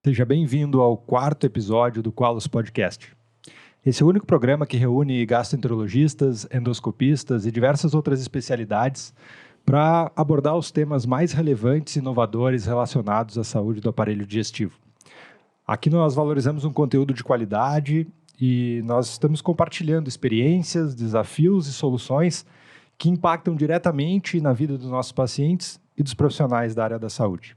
Seja bem-vindo ao quarto episódio do Qualos Podcast. Esse é o único programa que reúne gastroenterologistas, endoscopistas e diversas outras especialidades para abordar os temas mais relevantes e inovadores relacionados à saúde do aparelho digestivo. Aqui nós valorizamos um conteúdo de qualidade e nós estamos compartilhando experiências, desafios e soluções que impactam diretamente na vida dos nossos pacientes e dos profissionais da área da saúde.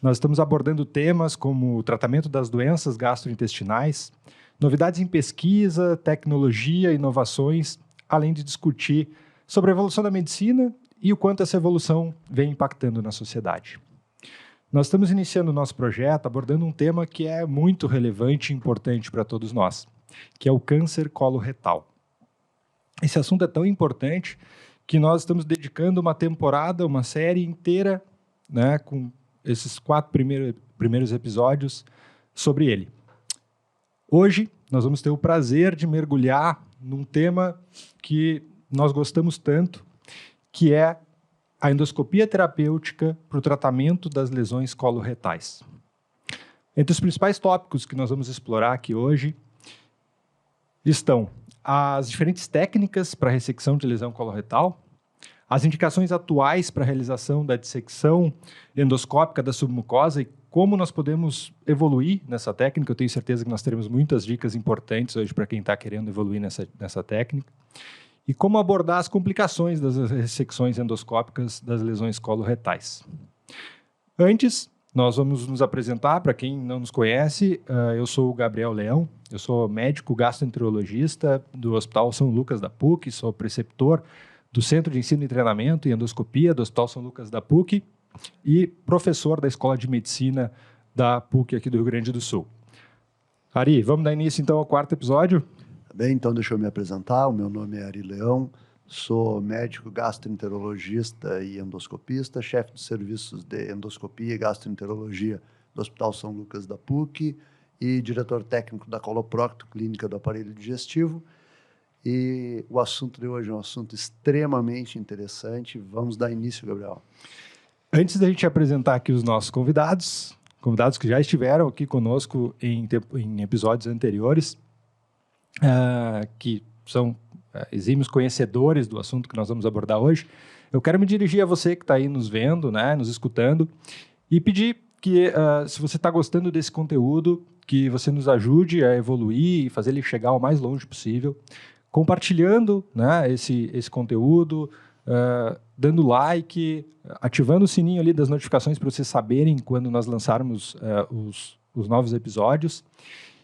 Nós estamos abordando temas como o tratamento das doenças gastrointestinais, novidades em pesquisa, tecnologia, inovações, além de discutir sobre a evolução da medicina e o quanto essa evolução vem impactando na sociedade. Nós estamos iniciando o nosso projeto abordando um tema que é muito relevante e importante para todos nós, que é o câncer coloretal. Esse assunto é tão importante que nós estamos dedicando uma temporada, uma série inteira, com esses 4 primeiros episódios sobre ele. Hoje, nós vamos ter o prazer de mergulhar num tema que nós gostamos tanto, que é a endoscopia terapêutica para o tratamento das lesões coloretais. Entre os principais tópicos que nós vamos explorar aqui hoje estão as diferentes técnicas para ressecção de lesão coloretal, as indicações atuais para a realização da dissecção endoscópica da submucosa e como nós podemos evoluir nessa técnica. Eu tenho certeza que nós teremos muitas dicas importantes hoje para quem está querendo evoluir nessa técnica. E como abordar as complicações das ressecções endoscópicas das lesões coloretais. Antes, nós vamos nos apresentar. Para quem não nos conhece, eu sou o Gabriel Leão, eu sou médico gastroenterologista do Hospital São Lucas da PUC, sou preceptor do Centro de Ensino e Treinamento e Endoscopia do Hospital São Lucas da PUC e professor da Escola de Medicina da PUC aqui do Rio Grande do Sul. Ari, vamos dar início então ao quarto episódio? Bem, então deixa eu me apresentar. O meu nome é Ari Leão, sou médico gastroenterologista e endoscopista, chefe dos serviços de endoscopia e gastroenterologia do Hospital São Lucas da PUC e diretor técnico da Coloprocto, clínica do aparelho digestivo. E o assunto de hoje é um assunto extremamente interessante. Vamos dar início, Gabriel. Antes da gente apresentar aqui os nossos convidados que já estiveram aqui conosco em episódios anteriores, que são exímios conhecedores do assunto que nós vamos abordar hoje, eu quero me dirigir a você que está aí nos vendo, nos escutando, e pedir que, se você está gostando desse conteúdo, que você nos ajude a evoluir e fazer ele chegar o mais longe possível, compartilhando esse conteúdo, dando like, ativando o sininho ali das notificações para vocês saberem quando nós lançarmos os novos episódios.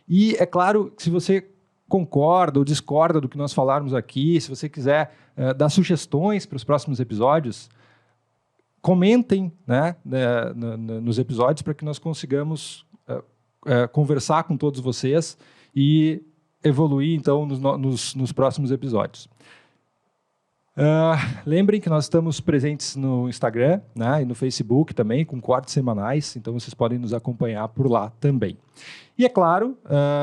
E, é claro, se você concorda ou discorda do que nós falarmos aqui, se você quiser dar sugestões para os próximos episódios, comentem nos episódios para que nós consigamos conversar com todos vocês e evoluir, então, nos próximos episódios. Lembrem que nós estamos presentes no Instagram e no Facebook também, com cortes semanais, então vocês podem nos acompanhar por lá também. E, é claro,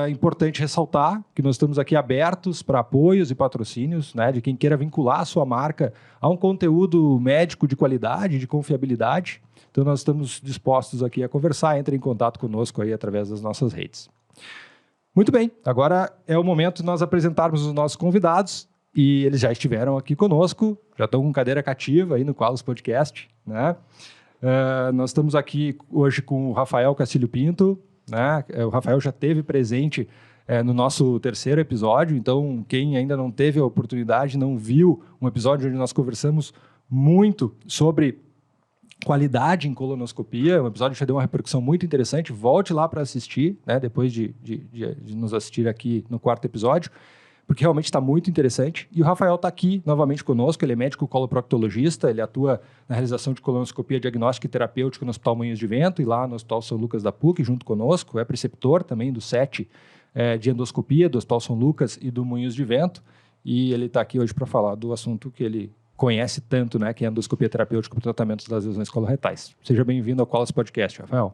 é importante ressaltar que nós estamos aqui abertos para apoios e patrocínios, de quem queira vincular a sua marca a um conteúdo médico de qualidade, de confiabilidade. Então, nós estamos dispostos aqui a conversar. Entre em contato conosco aí através das nossas redes. Muito bem, agora é o momento de nós apresentarmos os nossos convidados. E eles já estiveram aqui conosco, já estão com cadeira cativa aí no Qualos Podcast. Nós estamos aqui hoje com o Rafael Castilho Pinto. O Rafael já esteve presente no nosso terceiro episódio, então quem ainda não teve a oportunidade, não viu um episódio onde nós conversamos muito sobre qualidade em colonoscopia, um episódio que já deu uma repercussão muito interessante, volte lá para assistir, depois de nos assistir aqui no quarto episódio, porque realmente está muito interessante. E o Rafael está aqui novamente conosco, ele é médico coloproctologista, ele atua na realização de colonoscopia diagnóstica e terapêutica no Hospital Moinhos de Vento e lá no Hospital São Lucas da PUC, junto conosco, é preceptor também do SET de endoscopia do Hospital São Lucas e do Moinhos de Vento, e ele está aqui hoje para falar do assunto que ele conhece tanto, que é a endoscopia terapêutica para o tratamento das lesões coloretais. Seja bem-vindo ao Qualos Podcast, Rafael.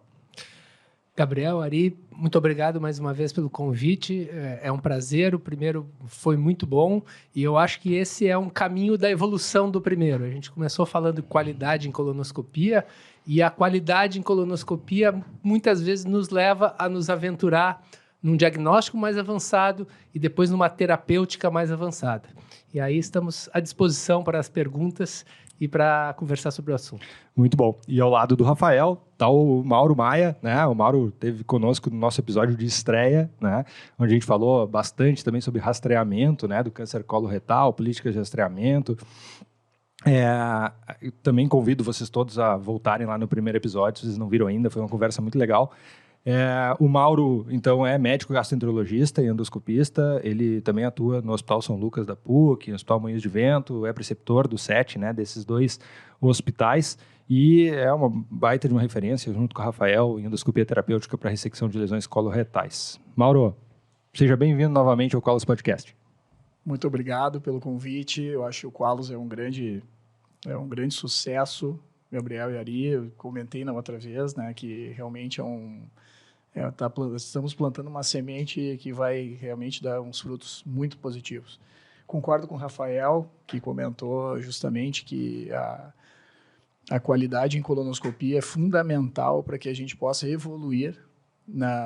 Gabriel, Ari, muito obrigado mais uma vez pelo convite. É um prazer. O primeiro foi muito bom e eu acho que esse é um caminho da evolução do primeiro. A gente começou falando de qualidade em colonoscopia E a qualidade em colonoscopia muitas vezes nos leva a nos aventurar num diagnóstico mais avançado e depois numa terapêutica mais avançada. E aí estamos à disposição para as perguntas e para conversar sobre o assunto. Muito bom. E ao lado do Rafael está o Mauro Maia, né? O Mauro esteve conosco no nosso episódio de estreia, né? Onde a gente falou bastante também sobre rastreamento, né? Do câncer coloretal, políticas de rastreamento. Eu também convido vocês todos a voltarem lá no primeiro episódio, se vocês não viram ainda, foi uma conversa muito legal. O Mauro, então, é médico gastroenterologista e endoscopista. Ele também atua no Hospital São Lucas da PUC, no Hospital Moinhos de Vento, é preceptor do SET, né, desses dois hospitais, e é uma baita de uma referência, junto com o Rafael, em endoscopia terapêutica para ressecção de lesões coloretais. Mauro, seja bem-vindo novamente ao Qualos Podcast. Muito obrigado pelo convite. Eu acho que o Qualos é um grande sucesso. Gabriel e Ari, eu comentei na outra vez, né, que realmente estamos plantando uma semente que vai realmente dar uns frutos muito positivos. Concordo com o Rafael, que comentou justamente que a qualidade em colonoscopia é fundamental para que a gente possa evoluir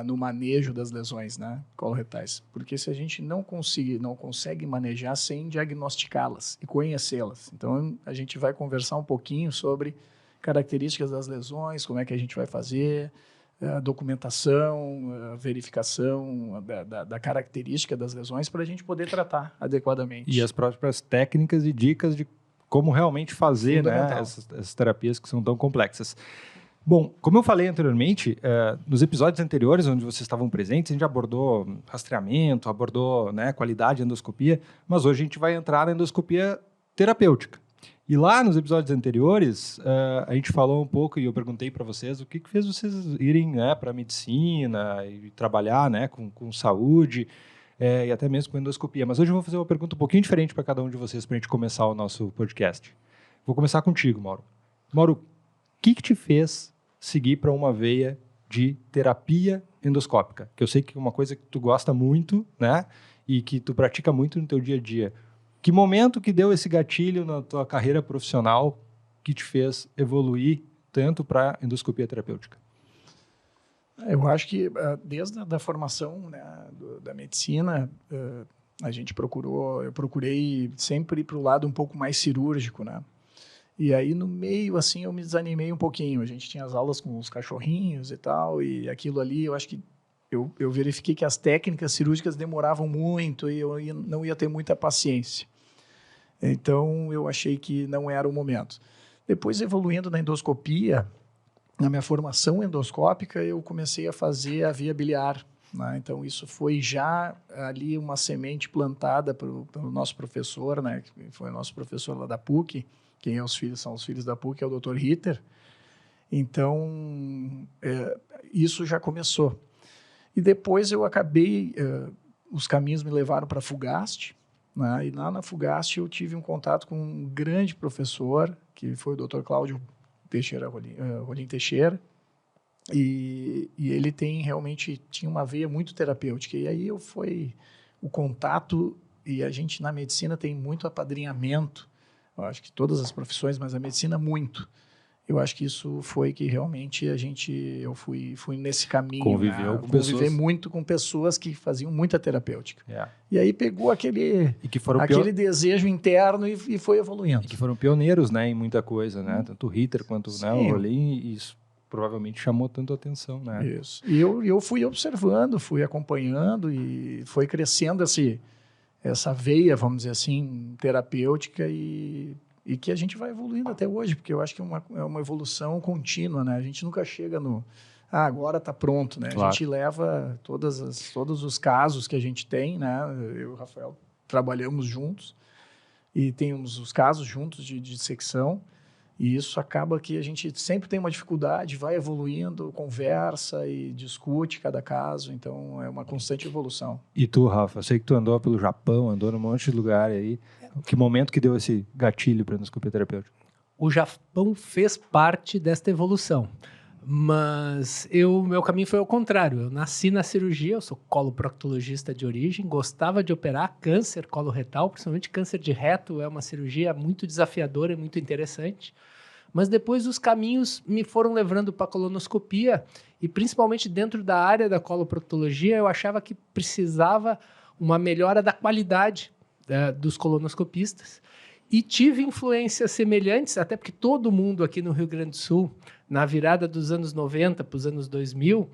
no manejo das lesões, né, coloretais. Porque se a gente não consegue manejar sem diagnosticá-las e conhecê-las. Então, a gente vai conversar um pouquinho sobre características das lesões, como é que a gente vai fazer, a documentação, a verificação da característica das lesões para a gente poder tratar adequadamente. E as próprias técnicas e dicas de como realmente fazer, né, essas terapias que são tão complexas. Bom, como eu falei anteriormente, nos episódios anteriores, onde vocês estavam presentes, a gente abordou rastreamento, abordou, né, qualidade de endoscopia, mas hoje a gente vai entrar na endoscopia terapêutica. E lá nos episódios anteriores, a gente falou um pouco e eu perguntei para vocês o que fez vocês irem, né, para a medicina e trabalhar, né, com saúde e até mesmo com endoscopia. Mas hoje eu vou fazer uma pergunta um pouquinho diferente para cada um de vocês para a gente começar o nosso podcast. Vou começar contigo, Mauro. Mauro, o que te fez seguir para uma veia de terapia endoscópica? Que eu sei que é uma coisa que tu gosta muito, né, e que tu pratica muito no teu dia a dia. Que momento que deu esse gatilho na tua carreira profissional que te fez evoluir tanto para endoscopia terapêutica? Eu acho que desde a formação, né, da medicina, eu procurei sempre ir para o lado um pouco mais cirúrgico, né? E aí no meio, assim, eu me desanimei um pouquinho. A gente tinha as aulas com os cachorrinhos e tal, e aquilo ali, eu acho que eu verifiquei que as técnicas cirúrgicas demoravam muito e eu não ia ter muita paciência. Então, eu achei que não era o momento. Depois, evoluindo na endoscopia, na minha formação endoscópica, eu comecei a fazer a via biliar, né? Então, isso foi já ali uma semente plantada pelo nosso professor, né? Que foi o nosso professor lá da PUC. Quem são os filhos da PUC, é o Dr. Ritter. Então, isso já começou. E depois eu acabei, os caminhos me levaram para a Fugast, né? E lá na Fugast eu tive um contato com um grande professor, que foi o Dr. Cláudio Rolim Teixeira, e ele realmente tinha uma veia muito terapêutica. E aí foi o contato, e a gente na medicina tem muito apadrinhamento, eu acho que todas as profissões, mas a medicina muito. Eu acho que isso foi que realmente eu fui nesse caminho. Conviver muito com pessoas que faziam muita terapêutica. Yeah. E aí pegou aquele desejo interno e foi evoluindo. E que foram pioneiros, né, em muita coisa, né? Tanto o Ritter quanto, né, o Rolim, e isso provavelmente chamou tanto a atenção, né? Isso. E eu fui observando, fui acompanhando e foi crescendo essa veia, vamos dizer assim, terapêutica e que a gente vai evoluindo até hoje, porque eu acho que é uma evolução contínua, né? A gente nunca chega agora está pronto, né? Claro. A gente leva todos os casos que a gente tem, né? Eu e o Rafael trabalhamos juntos e temos os casos juntos de dissecção, e isso acaba que a gente sempre tem uma dificuldade, vai evoluindo, conversa e discute cada caso, então é uma constante evolução. E tu, Rafa, eu sei que tu andou pelo Japão, andou num monte de lugar aí. Que momento que deu esse gatilho para a endoscopia terapêutica? O Japão fez parte desta evolução, mas meu caminho foi ao contrário. Eu nasci na cirurgia, eu sou coloproctologista de origem, gostava de operar câncer coloretal, principalmente câncer de reto, é uma cirurgia muito desafiadora e muito interessante, mas depois os caminhos me foram levando para a colonoscopia, e principalmente dentro da área da coloproctologia, eu achava que precisava uma melhora da qualidade dos colonoscopistas, e tive influências semelhantes, até porque todo mundo aqui no Rio Grande do Sul, na virada dos anos 90 para os anos 2000,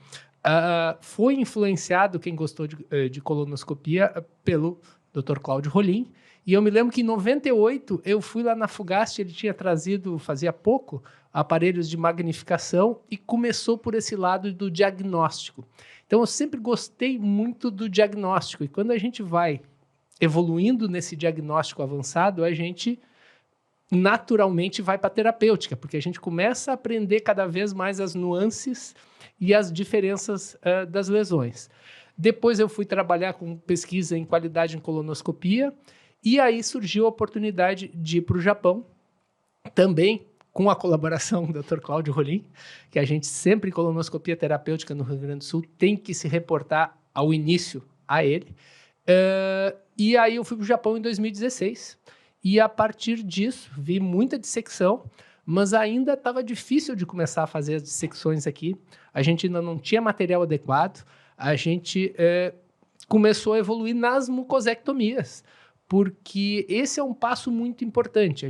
foi influenciado, quem gostou de colonoscopia, pelo Dr. Cláudio Rolim. E eu me lembro que em 98 eu fui lá na Fugast, ele tinha trazido, fazia pouco, aparelhos de magnificação e começou por esse lado do diagnóstico. Então eu sempre gostei muito do diagnóstico, e quando a gente vai evoluindo nesse diagnóstico avançado, a gente naturalmente vai para a terapêutica, porque a gente começa a aprender cada vez mais as nuances e as diferenças das lesões. Depois eu fui trabalhar com pesquisa em qualidade em colonoscopia, e aí surgiu a oportunidade de ir para o Japão, também com a colaboração do Dr. Cláudio Rolim, que a gente sempre em colonoscopia terapêutica no Rio Grande do Sul tem que se reportar ao início a ele. E aí eu fui para o Japão em 2016, e a partir disso vi muita dissecção, mas ainda estava difícil de começar a fazer as dissecções aqui. A gente ainda não tinha material adequado, a gente começou a evoluir nas mucosectomias, porque esse é um passo muito importante.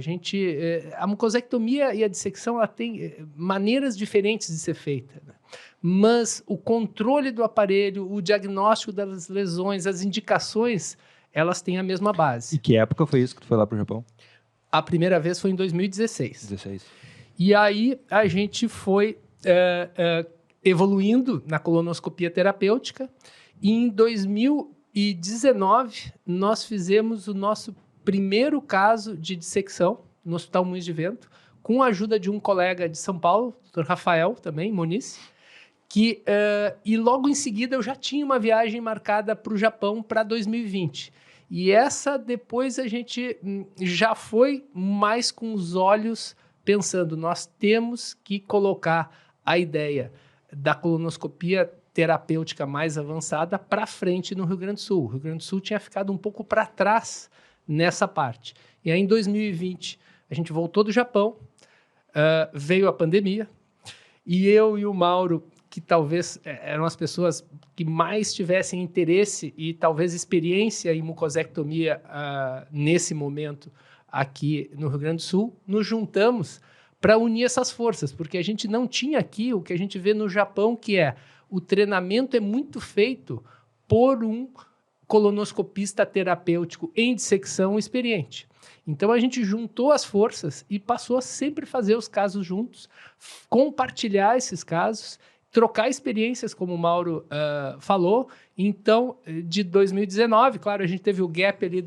A mucosectomia e a dissecção ela tem maneiras diferentes de ser feita, né? Mas o controle do aparelho, o diagnóstico das lesões, as indicações, elas têm a mesma base. E que época foi isso que tu foi lá para o Japão? A primeira vez foi em 2016. 16. E aí a gente foi evoluindo na colonoscopia terapêutica, e em 2019 nós fizemos o nosso primeiro caso de dissecção no Hospital Moinhos de Vento, com a ajuda de um colega de São Paulo, Dr. Rafael também, Moniz, e logo em seguida eu já tinha uma viagem marcada para o Japão para 2020. E essa depois a gente já foi mais com os olhos pensando, nós temos que colocar a ideia da colonoscopia terapêutica mais avançada para frente no Rio Grande do Sul. O Rio Grande do Sul tinha ficado um pouco para trás nessa parte. E aí em 2020 a gente voltou do Japão, veio a pandemia, e eu e o Mauro, que talvez eram as pessoas que mais tivessem interesse e talvez experiência em mucosectomia nesse momento aqui no Rio Grande do Sul, nos juntamos para unir essas forças, porque a gente não tinha aqui o que a gente vê no Japão, que o treinamento é muito feito por um colonoscopista terapêutico em dissecção experiente. Então a gente juntou as forças e passou a sempre fazer os casos juntos, compartilhar esses casos, trocar experiências, como o Mauro falou. Então, de 2019, claro, a gente teve o gap ali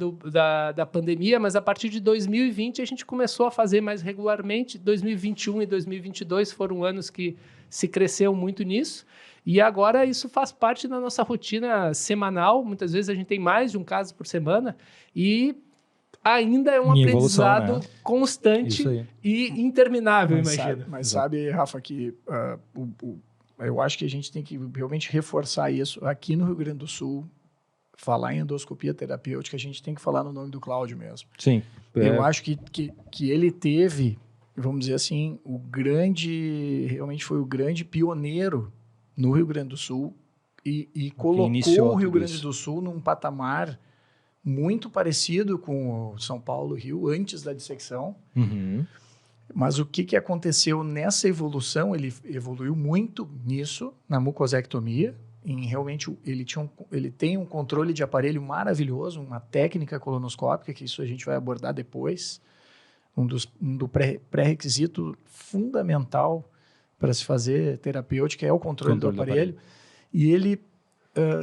da pandemia, mas a partir de 2020 a gente começou a fazer mais regularmente. 2021 e 2022 foram anos que se cresceu muito nisso, e agora isso faz parte da nossa rotina semanal. Muitas vezes a gente tem mais de um caso por semana, e ainda é um aprendizado evolução, né? Constante e interminável, imagino. Mas sabe, Rafa, que eu acho que a gente tem que realmente reforçar isso. Aqui no Rio Grande do Sul, falar em endoscopia terapêutica, a gente tem que falar no nome do Cláudio mesmo. Sim. Eu acho que ele teve, vamos dizer assim, realmente foi o grande pioneiro no Rio Grande do Sul, e colocou o Rio Grande do Sul num patamar muito parecido com o São Paulo, Rio, antes da dissecção. Uhum. Mas o que aconteceu nessa evolução? Ele evoluiu muito nisso, na mucosectomia. Realmente, ele tem um controle de aparelho maravilhoso, uma técnica colonoscópica, que isso a gente vai abordar depois. Do pré-requisito fundamental para se fazer terapêutica é o controle do aparelho. E ele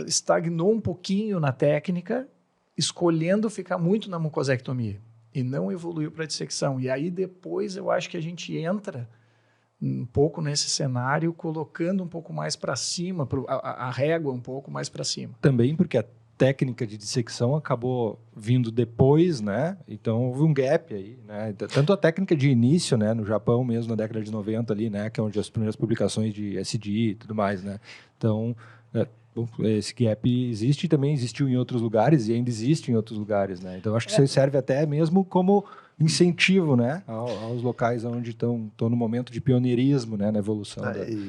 estagnou um pouquinho na técnica, escolhendo ficar muito na mucosectomia, e não evoluiu para a dissecção. E aí depois eu acho que a gente entra um pouco nesse cenário, colocando um pouco mais para cima, a régua um pouco mais para cima. Também porque a técnica de dissecção acabou vindo depois, né? Então houve um gap aí, né? Tanto a técnica de início, né, no Japão mesmo, na década de 90 ali, né, que é onde as primeiras publicações de SDI e tudo mais, né? Então, Bom, esse gap existe e também existiu em outros lugares e ainda existe em outros lugares, né? Então, acho que isso serve até mesmo como incentivo, né? Aos locais onde estão no momento de pioneirismo, né? Na evolução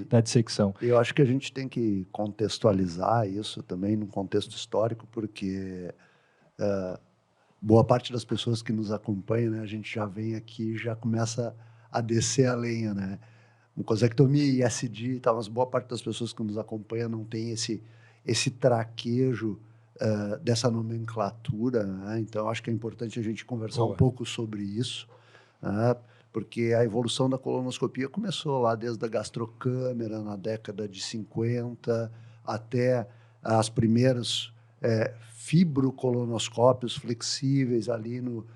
da dissecção. Eu acho que a gente tem que contextualizar isso também num contexto histórico, porque boa parte das pessoas que nos acompanham, né? A gente já vem aqui e já começa a descer a lenha, né? Mucosectomia e ISD, tá, mas boa parte das pessoas que nos acompanham não tem esse traquejo dessa nomenclatura, né? Então, acho que é importante a gente conversar um pouco sobre isso, né? Porque a evolução da colonoscopia começou lá desde a gastrocâmera, na década de 50, até as primeiras fibrocolonoscópios flexíveis ali no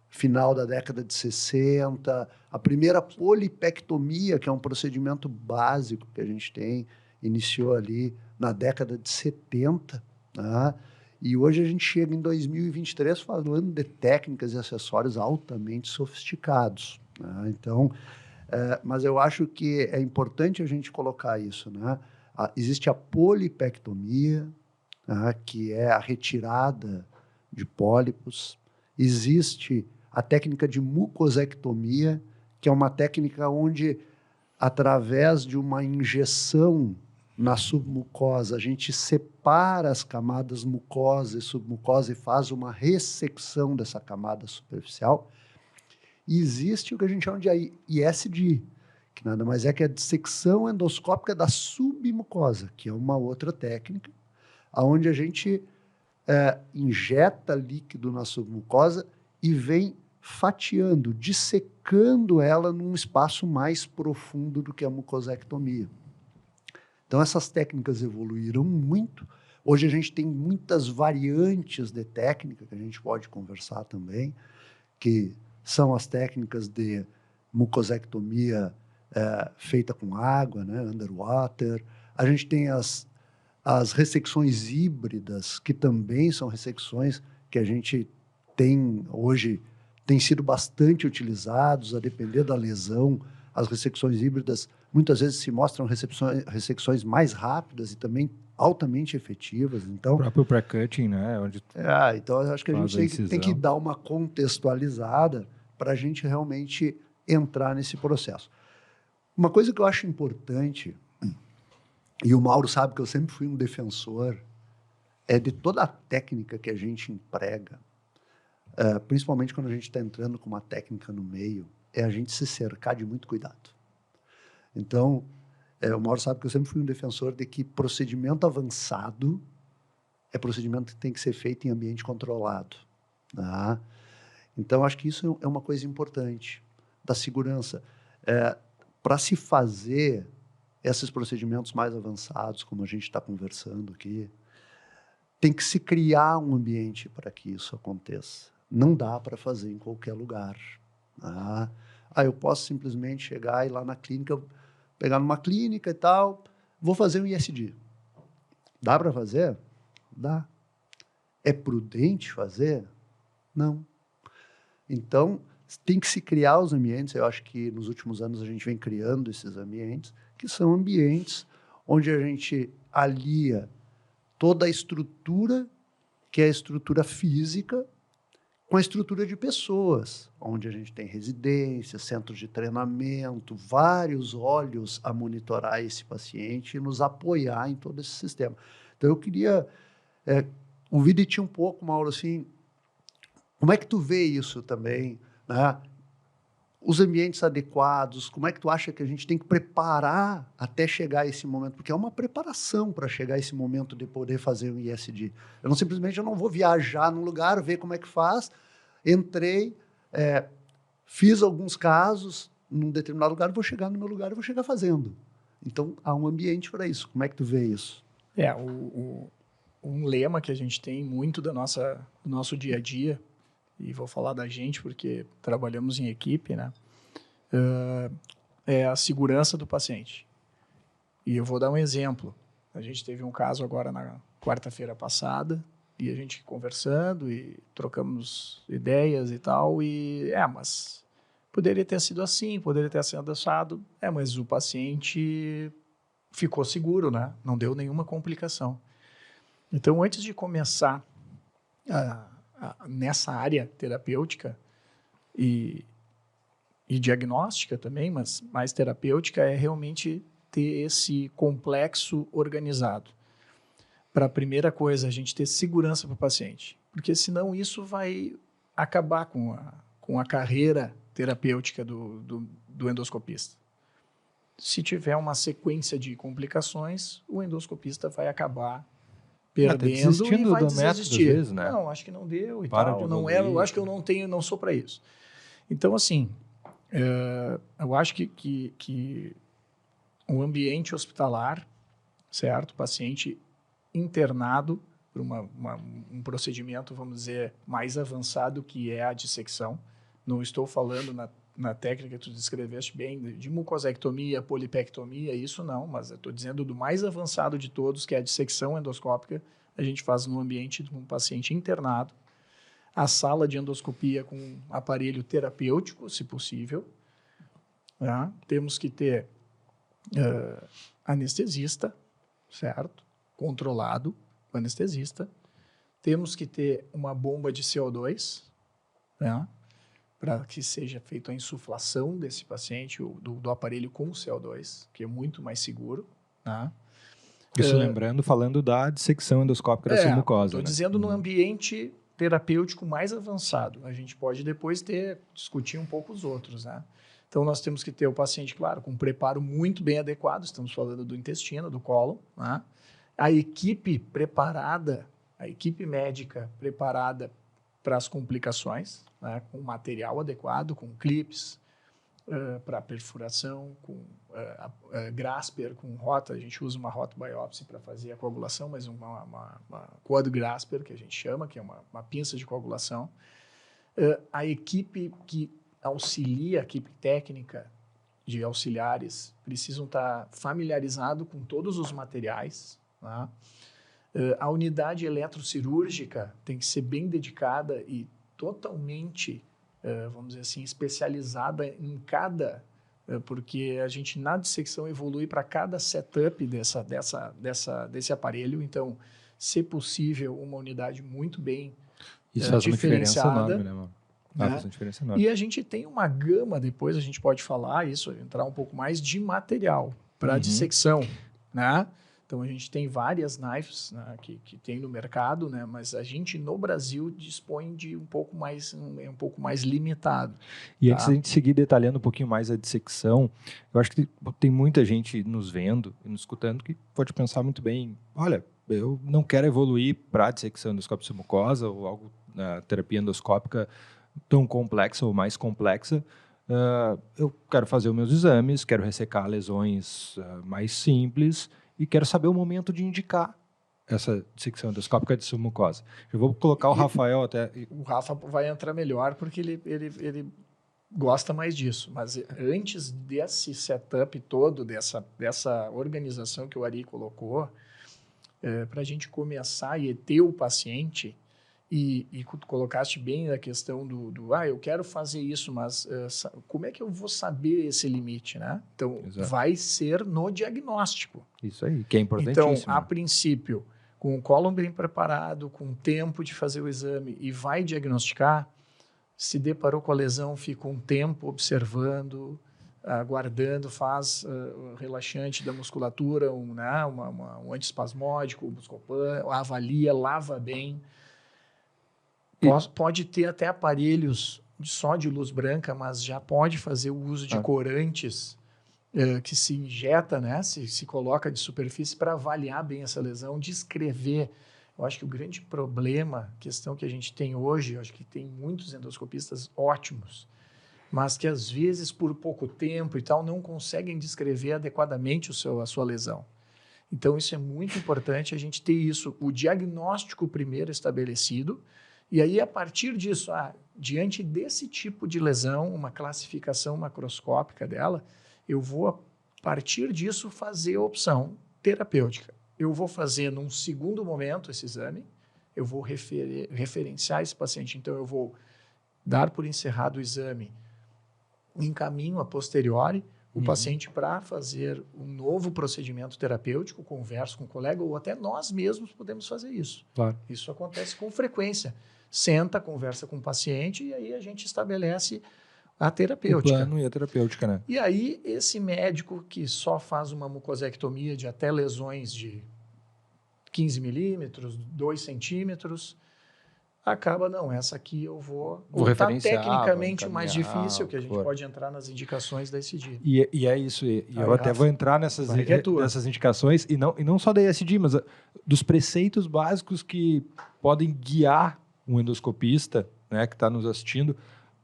final da década de 60, a primeira polipectomia, que é um procedimento básico que a gente tem, iniciou ali na década de 70, né? E hoje a gente chega em 2023 falando de técnicas e acessórios altamente sofisticados, né? Então, mas eu acho que é importante a gente colocar isso, né? Existe a polipectomia, né, que é a retirada de pólipos. Existe a técnica de mucosectomia, que é uma técnica onde, através de uma injeção na submucosa, a gente separa as camadas mucosa e submucosa e faz uma ressecção dessa camada superficial. E existe o que a gente chama de ISD, que nada mais é que a dissecção endoscópica da submucosa, que é uma outra técnica, onde a gente injeta líquido na submucosa e vem fatiando, dissecando ela num espaço mais profundo do que a mucosectomia. Então, essas técnicas evoluíram muito. Hoje a gente tem muitas variantes de técnica que a gente pode conversar também, que são as técnicas de mucosectomia feita com água, né, underwater. A gente tem as ressecções híbridas, que também são ressecções que a gente tem hoje, têm sido bastante utilizados, a depender da lesão. As ressecções híbridas muitas vezes se mostram ressecções mais rápidas e também altamente efetivas. Então, o próprio pré-cutting, né? Onde então eu acho que a gente tem que dar uma contextualizada para a gente realmente entrar nesse processo. Uma coisa que eu acho importante, e o Mauro sabe que eu sempre fui um defensor, é de toda a técnica que a gente emprega, principalmente quando a gente está entrando com uma técnica no meio, é a gente se cercar de muito cuidado. Então, o Mauro sabe que eu sempre fui um defensor de que procedimento avançado é procedimento que tem que ser feito em ambiente controlado, tá? Então, acho que isso é uma coisa importante, da segurança. Para se fazer esses procedimentos mais avançados, como a gente está conversando aqui, tem que se criar um ambiente para que isso aconteça. Não dá para fazer em qualquer lugar. Tá? Eu posso simplesmente chegar e ir lá na clínica, pegar numa clínica e tal, vou fazer um ISD. Dá para fazer? Dá. É prudente fazer? Não. Então, tem que se criar os ambientes. Eu acho que nos últimos anos a gente vem criando esses ambientes, que são ambientes onde a gente alia toda a estrutura, que é a estrutura física, com a estrutura de pessoas, onde a gente tem residências, centros de treinamento, vários olhos a monitorar esse paciente e nos apoiar em todo esse sistema. Então, eu queria ouvir de ti um pouco, Mauro, assim, como é que tu vê isso também, né? Os ambientes adequados, como é que tu acha que a gente tem que preparar até chegar a esse momento? Porque é uma preparação para chegar a esse momento de poder fazer um ISD. Eu não vou viajar num lugar, ver como é que faz, entrei, fiz alguns casos num determinado lugar, vou chegar no meu lugar e vou chegar fazendo. Então, há um ambiente para isso. Como é que tu vê isso? Um lema que a gente tem muito do nosso dia a dia, e vou falar da gente porque trabalhamos em equipe, né? É a segurança do paciente. E eu vou dar um exemplo. A gente teve um caso agora na quarta-feira passada, e a gente conversando e trocamos ideias e tal, mas poderia ter sido assim, poderia ter sido assado, mas o paciente ficou seguro, né? Não deu nenhuma complicação. Então, antes de começar nessa área terapêutica e diagnóstica também, mas mais terapêutica, é realmente ter esse complexo organizado. Para a primeira coisa, a gente ter segurança para o paciente, porque senão isso vai acabar com a carreira terapêutica do endoscopista. Se tiver uma sequência de complicações, o endoscopista vai acabar perdendo e vai do método, às desistir. vezes, né? Não, acho que não deu e Para tal. de Não evoluir. eu acho que eu não sou para isso. Então, assim, eu acho que o ambiente hospitalar, certo? O paciente internado por um procedimento, vamos dizer, mais avançado, que é a dissecção. Não estou falando na técnica que tu descreveste bem, de mucosectomia, polipectomia, isso não, mas eu estou dizendo do mais avançado de todos, que é a dissecção endoscópica. A gente faz no ambiente de um paciente internado, a sala de endoscopia com aparelho terapêutico, se possível. Tá? Temos que ter anestesista, certo? Controlado, o anestesista. Temos que ter uma bomba de CO2, né? Para que seja feita a insuflação desse paciente, do aparelho com CO2, que é muito mais seguro. Tá? Isso lembrando, falando da dissecção endoscópica da submucosa. Estou né? dizendo no ambiente terapêutico mais avançado. A gente pode depois discutir um pouco os outros, né? Então, nós temos que ter o paciente, claro, com um preparo muito bem adequado. Estamos falando do intestino, do cólon, né? A equipe preparada, a equipe médica preparada para as complicações, né? Com material adequado, com clips para perfuração, com Grasper, com rota. A gente usa uma rota biópsia para fazer a coagulação, mas uma quad Grasper, que a gente chama, que é uma pinça de coagulação. A equipe que auxilia, a equipe técnica de auxiliares, precisam estar familiarizados com todos os materiais. Tá? A unidade eletrocirúrgica tem que ser bem dedicada e totalmente, vamos dizer assim, especializada em cada, porque a gente na dissecção evolui para cada setup desse aparelho. Então, se possível, uma unidade muito bem Isso faz uma diferença diferenciada, enorme, né, mano? né? Faz uma diferença enorme. E a gente tem uma gama, depois a gente pode falar isso, entrar um pouco mais de material para dissecção, né? Então, a gente tem várias knives, né, que tem no mercado, né, mas a gente, no Brasil, dispõe de um pouco mais limitado. E tá? antes da gente seguir detalhando um pouquinho mais a dissecção, eu acho que tem muita gente nos vendo e nos escutando que pode pensar muito bem, olha, eu não quero evoluir para a dissecção endoscópica submucosa ou algo na terapia endoscópica tão complexa ou mais complexa. Eu quero fazer os meus exames, quero ressecar lesões mais simples e quero saber o momento de indicar essa dissecção endoscópica de submucosa. Eu vou colocar o Rafael até... O Rafa vai entrar melhor porque ele gosta mais disso. Mas antes desse setup todo, dessa organização que o Ari colocou, para a gente começar e ter o paciente... E tu colocaste bem a questão eu quero fazer isso, mas como é que eu vou saber esse limite, né? Então, Exato. vai ser no diagnóstico. Isso aí, que é importantíssimo. Então, a princípio, com o cólon bem preparado, com tempo de fazer o exame e vai diagnosticar, se deparou com a lesão, fica um tempo observando, aguardando, faz relaxante da musculatura, um antiespasmódico, um Buscopan, avalia, lava bem. Pode ter até aparelhos só de luz branca, mas já pode fazer o uso de corantes que se injeta, né? Se coloca de superfície para avaliar bem essa lesão, descrever. Eu acho que o grande problema, questão que a gente tem hoje, eu acho que tem muitos endoscopistas ótimos, mas que às vezes por pouco tempo e tal não conseguem descrever adequadamente a sua lesão. Então isso é muito importante a gente ter isso, o diagnóstico primeiro estabelecido. E aí, a partir disso, diante desse tipo de lesão, uma classificação macroscópica dela, eu vou, a partir disso, fazer a opção terapêutica. Eu vou fazer, num segundo momento, esse exame, eu vou referenciar esse paciente. Então, eu vou dar por encerrado o exame, encaminho a posteriori o paciente para fazer um novo procedimento terapêutico, converso com o colega, ou até nós mesmos podemos fazer isso. Claro. Isso acontece com frequência. Senta, conversa com o paciente e aí a gente estabelece a terapêutica. O plano e a terapêutica, né? E aí, esse médico que só faz uma mucosectomia de até lesões de 15 milímetros, 2 centímetros, acaba, não, essa aqui eu vou tá referenciar, tecnicamente vou mais encaminhar, difícil, que a gente for. pode entrar nas indicações da ICD. E é isso. E eu Aí, até Rafa, vou entrar nessas indicações, e não só da ESG, mas dos preceitos básicos que podem guiar um endoscopista, né, que está nos assistindo,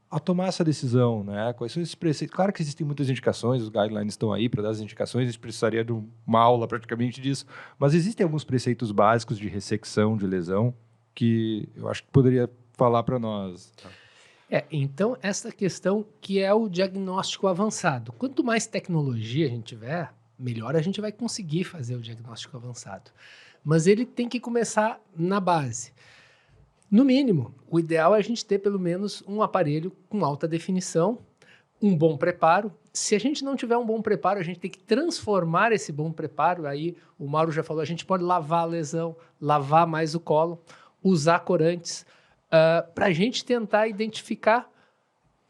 a tomar essa decisão, né? Quais são esses preceitos? Claro que existem muitas indicações, os guidelines estão aí para dar as indicações, a gente precisaria de uma aula praticamente disso, mas existem alguns preceitos básicos de ressecção de lesão que eu acho que poderia falar para nós. Então, essa questão que é o diagnóstico avançado. Quanto mais tecnologia a gente tiver, melhor a gente vai conseguir fazer o diagnóstico avançado. Mas ele tem que começar na base. No mínimo, o ideal é a gente ter pelo menos um aparelho com alta definição, um bom preparo. Se a gente não tiver um bom preparo, a gente tem que transformar esse bom preparo. Aí o Mauro já falou, a gente pode lavar a lesão, lavar mais o colo, usar corantes, para a gente tentar identificar.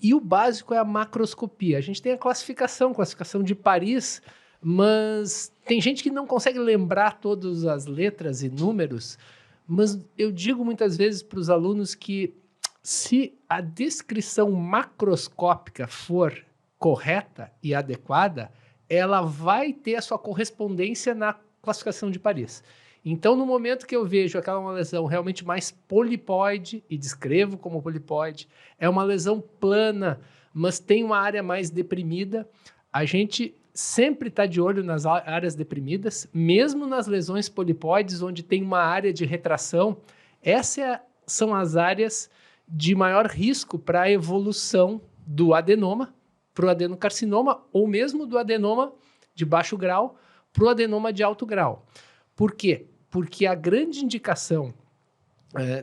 E o básico é a macroscopia. A gente tem a classificação de Paris, mas tem gente que não consegue lembrar todas as letras e números. Mas eu digo muitas vezes para os alunos que se a descrição macroscópica for correta e adequada, ela vai ter a sua correspondência na classificação de Paris. Então, no momento que eu vejo aquela uma lesão realmente mais polipoide, e descrevo como polipoide, é uma lesão plana, mas tem uma área mais deprimida, a gente sempre está de olho nas áreas deprimidas, mesmo nas lesões polipoides, onde tem uma área de retração. Essas são as áreas de maior risco para a evolução do adenoma para o adenocarcinoma, ou mesmo do adenoma de baixo grau para o adenoma de alto grau. Por quê? Porque a grande indicação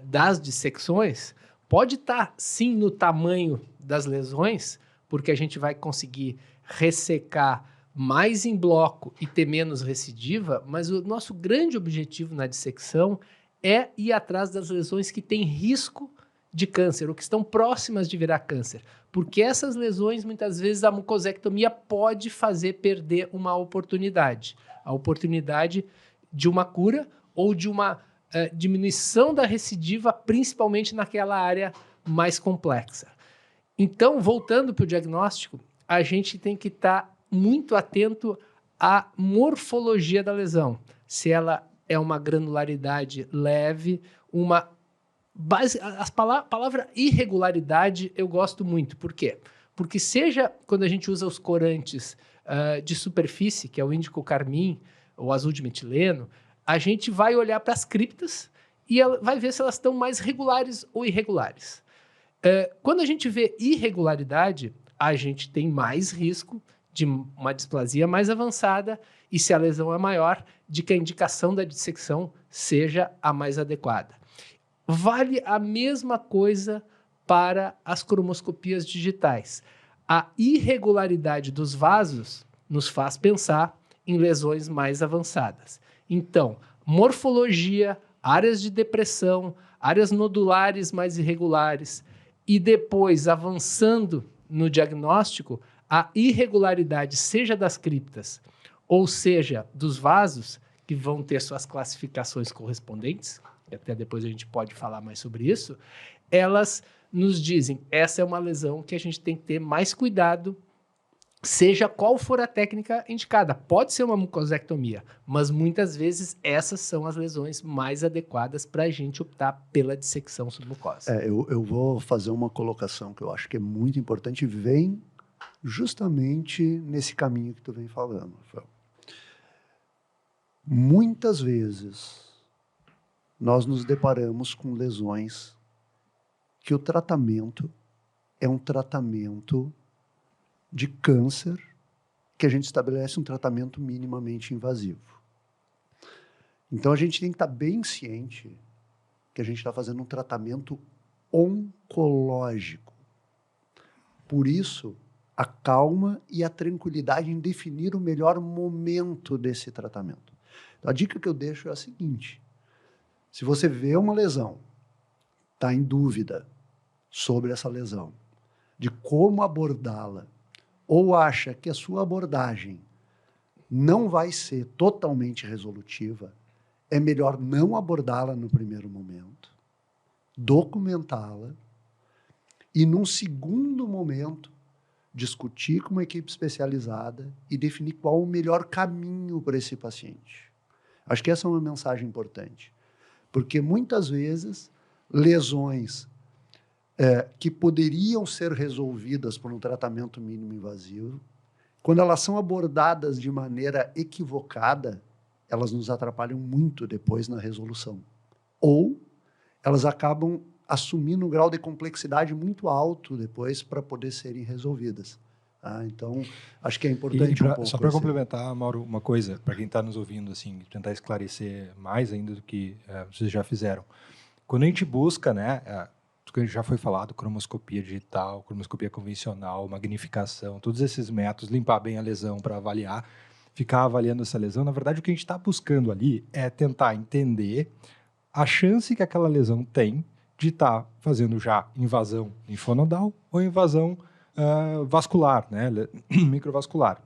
das dissecções pode estar, sim, no tamanho das lesões, porque a gente vai conseguir ressecar mais em bloco e ter menos recidiva, mas o nosso grande objetivo na dissecção é ir atrás das lesões que têm risco de câncer ou que estão próximas de virar câncer, porque essas lesões, muitas vezes, a mucosectomia pode fazer perder uma oportunidade, a oportunidade de uma cura ou de uma diminuição da recidiva, principalmente naquela área mais complexa. Então, voltando para o diagnóstico, a gente tem que estar muito atento à morfologia da lesão. Se ela é uma granularidade leve, uma base, a palavra irregularidade eu gosto muito. Por quê? Porque seja quando a gente usa os corantes de superfície, que é o índico carmim ou azul de metileno, a gente vai olhar para as criptas e ela vai ver se elas estão mais regulares ou irregulares. Quando a gente vê irregularidade, a gente tem mais risco de uma displasia mais avançada e, se a lesão é maior, de que a indicação da dissecção seja a mais adequada. Vale a mesma coisa para as cromoscopias digitais. A irregularidade dos vasos nos faz pensar em lesões mais avançadas. Então, morfologia, áreas de depressão, áreas nodulares mais irregulares e depois, avançando no diagnóstico, a irregularidade, seja das criptas, ou seja, dos vasos, que vão ter suas classificações correspondentes, e até depois a gente pode falar mais sobre isso, elas nos dizem, essa é uma lesão que a gente tem que ter mais cuidado, seja qual for a técnica indicada. Pode ser uma mucosectomia, mas muitas vezes essas são as lesões mais adequadas para a gente optar pela dissecção submucosa. Eu vou fazer uma colocação que eu acho que é muito importante, vem justamente nesse caminho que tu vem falando, Rafael. Muitas vezes nós nos deparamos com lesões que o tratamento é um tratamento de câncer, que a gente estabelece um tratamento minimamente invasivo. Então a gente tem que estar bem ciente que a gente está fazendo um tratamento oncológico. Por isso a calma e a tranquilidade em definir o melhor momento desse tratamento. Então, a dica que eu deixo é a seguinte: se você vê uma lesão, está em dúvida sobre essa lesão, de como abordá-la, ou acha que a sua abordagem não vai ser totalmente resolutiva, é melhor não abordá-la no primeiro momento, documentá-la e, num segundo momento, discutir com uma equipe especializada e definir qual o melhor caminho para esse paciente. Acho que essa é uma mensagem importante, porque muitas vezes lesões que poderiam ser resolvidas por um tratamento mínimo invasivo, quando elas são abordadas de maneira equivocada, elas nos atrapalham muito depois na resolução. Ou elas acabam assumindo um grau de complexidade muito alto depois para poder serem resolvidas. Então, acho que é importante um pouco. Só para complementar, Mauro, uma coisa, para quem está nos ouvindo, assim, tentar esclarecer mais ainda do que vocês já fizeram. Quando a gente busca, né, que já foi falado, cromoscopia digital, cromoscopia convencional, magnificação, todos esses métodos, limpar bem a lesão para avaliar, ficar avaliando essa lesão, na verdade o que a gente está buscando ali é tentar entender a chance que aquela lesão tem de estar fazendo já invasão linfonodal ou invasão vascular, né, microvascular.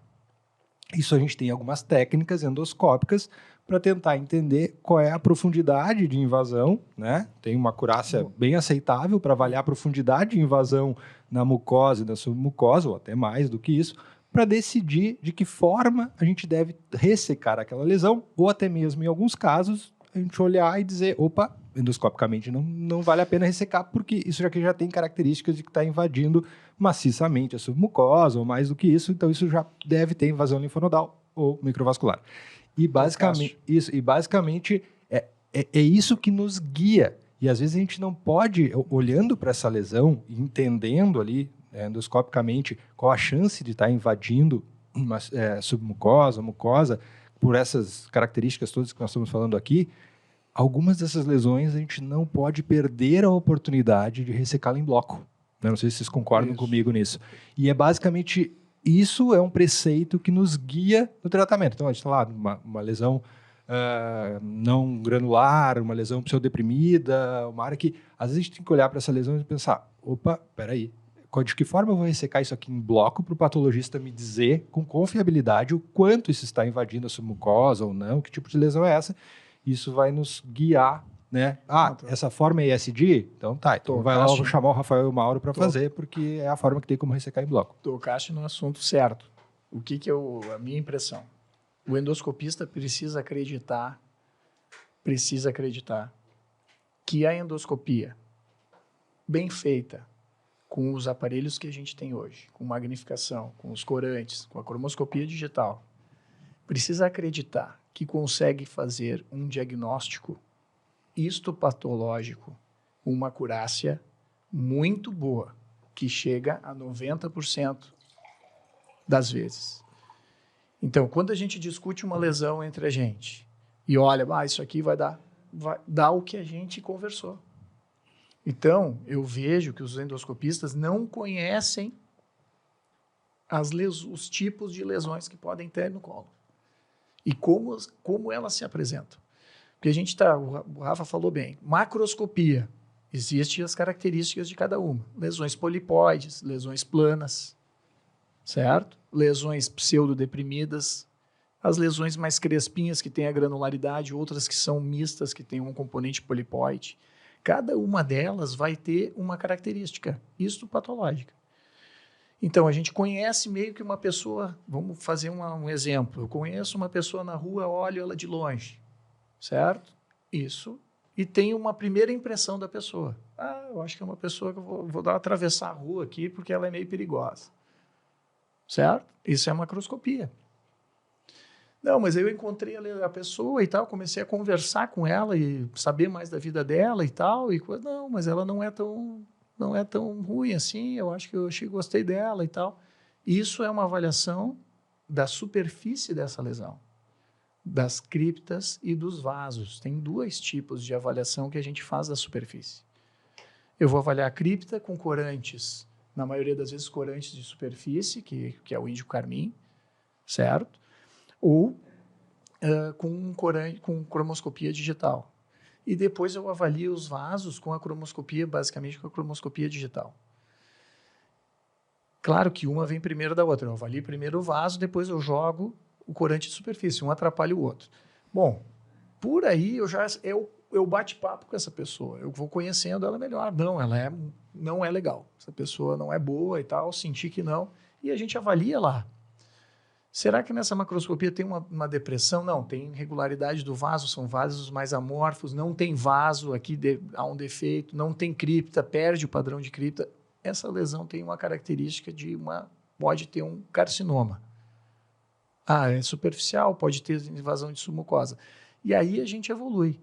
Isso a gente tem algumas técnicas endoscópicas para tentar entender qual é a profundidade de invasão, né? Tem uma acurácia bem aceitável para avaliar a profundidade de invasão na mucosa e na submucosa, ou até mais do que isso, para decidir de que forma a gente deve ressecar aquela lesão, ou até mesmo, em alguns casos, a gente olhar e dizer, opa, endoscopicamente não vale a pena ressecar, porque isso aqui já tem características de que está invadindo maciçamente a submucosa, ou mais do que isso, então isso já deve ter invasão linfonodal ou microvascular. E basicamente é isso que nos guia. E às vezes a gente não pode, olhando para essa lesão, entendendo ali endoscopicamente qual a chance de estar invadindo uma submucosa, mucosa, por essas características todas que nós estamos falando aqui, algumas dessas lesões a gente não pode perder a oportunidade de ressecá-la em bloco. Eu não sei se vocês concordam comigo nisso. E é basicamente isso, é um preceito que nos guia no tratamento. Então, a gente está lá, uma lesão não granular, uma lesão pseudodeprimida, uma área que, às vezes, a gente tem que olhar para essa lesão e pensar, opa, peraí, de que forma eu vou ressecar isso aqui em bloco para o patologista me dizer com confiabilidade o quanto isso está invadindo a submucosa ou não, que tipo de lesão é essa. Isso vai nos guiar, né? Essa forma é ESD? Então tá, então vai lá, eu vou chamar o Rafael e o Mauro para fazer, porque é a forma que tem como ressecar em bloco. Tocaste no assunto certo. O que a minha impressão? O endoscopista precisa acreditar que a endoscopia bem feita, com os aparelhos que a gente tem hoje, com magnificação, com os corantes, com a cromoscopia digital, precisa acreditar que consegue fazer um diagnóstico histopatológico com uma acurácia muito boa, que chega a 90% das vezes. Então, quando a gente discute uma lesão entre a gente e olha, isso aqui vai dar o que a gente conversou. Então, eu vejo que os endoscopistas não conhecem os tipos de lesões que podem ter no colo e como elas se apresentam. Porque o Rafa falou bem, macroscopia, existem as características de cada uma. Lesões polipoides, lesões planas, certo? Lesões pseudodeprimidas, as lesões mais crespinhas que têm a granularidade, outras que são mistas, que têm um componente polipoide. Cada uma delas vai ter uma característica histopatológica. Então, a gente conhece meio que uma pessoa, vamos fazer um exemplo, eu conheço uma pessoa na rua, olho ela de longe, certo? Isso, e tenho uma primeira impressão da pessoa. Eu acho que é uma pessoa que eu vou atravessar a rua aqui porque ela é meio perigosa, certo? Isso é macroscopia. Não, mas eu encontrei a pessoa e tal, comecei a conversar com ela e saber mais da vida dela e tal, não, mas ela não é tão ruim assim, eu acho que gostei dela e tal. Isso é uma avaliação da superfície dessa lesão, das criptas e dos vasos. Tem 2 tipos de avaliação que a gente faz da superfície. Eu vou avaliar a cripta com corantes na maioria das vezes corantes de superfície, que é o índico carmim, certo? Ou com cromoscopia digital. E depois eu avalio os vasos com a cromoscopia, basicamente com a cromoscopia digital. Claro que uma vem primeiro da outra. Eu avalio primeiro o vaso, depois eu jogo o corante de superfície. Um atrapalha o outro. Bom, por aí eu bate-papo com essa pessoa. Eu vou conhecendo ela melhor. Não, ela não é legal. Essa pessoa não é boa e tal, senti que não. E a gente avalia lá. Será que nessa macroscopia tem uma depressão? Não, tem irregularidade do vaso, são vasos mais amorfos, não tem vaso, aqui há um defeito, não tem cripta, perde o padrão de cripta. Essa lesão tem uma característica pode ter um carcinoma. É superficial, pode ter invasão de submucosa. E aí a gente evolui.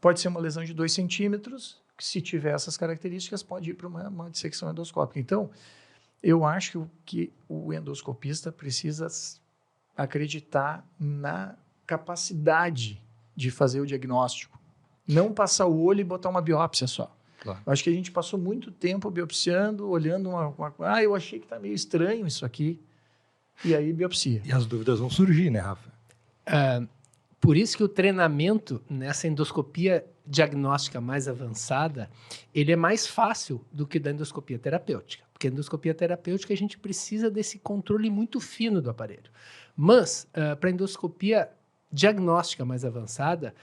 Pode ser uma lesão de 2 centímetros, que se tiver essas características, pode ir para uma dissecção endoscópica. Então, eu acho que o endoscopista precisa acreditar na capacidade de fazer o diagnóstico. Não passar o olho e botar uma biópsia só. Claro. Eu acho que a gente passou muito tempo biopsiando, olhando eu achei que está meio estranho isso aqui. E aí, biopsia. E as dúvidas vão surgir, né, Rafa? Por isso que o treinamento nessa endoscopia diagnóstica mais avançada, ele é mais fácil do que da endoscopia terapêutica. Porque a endoscopia terapêutica a gente precisa desse controle muito fino do aparelho. Mas, para a endoscopia diagnóstica mais avançada,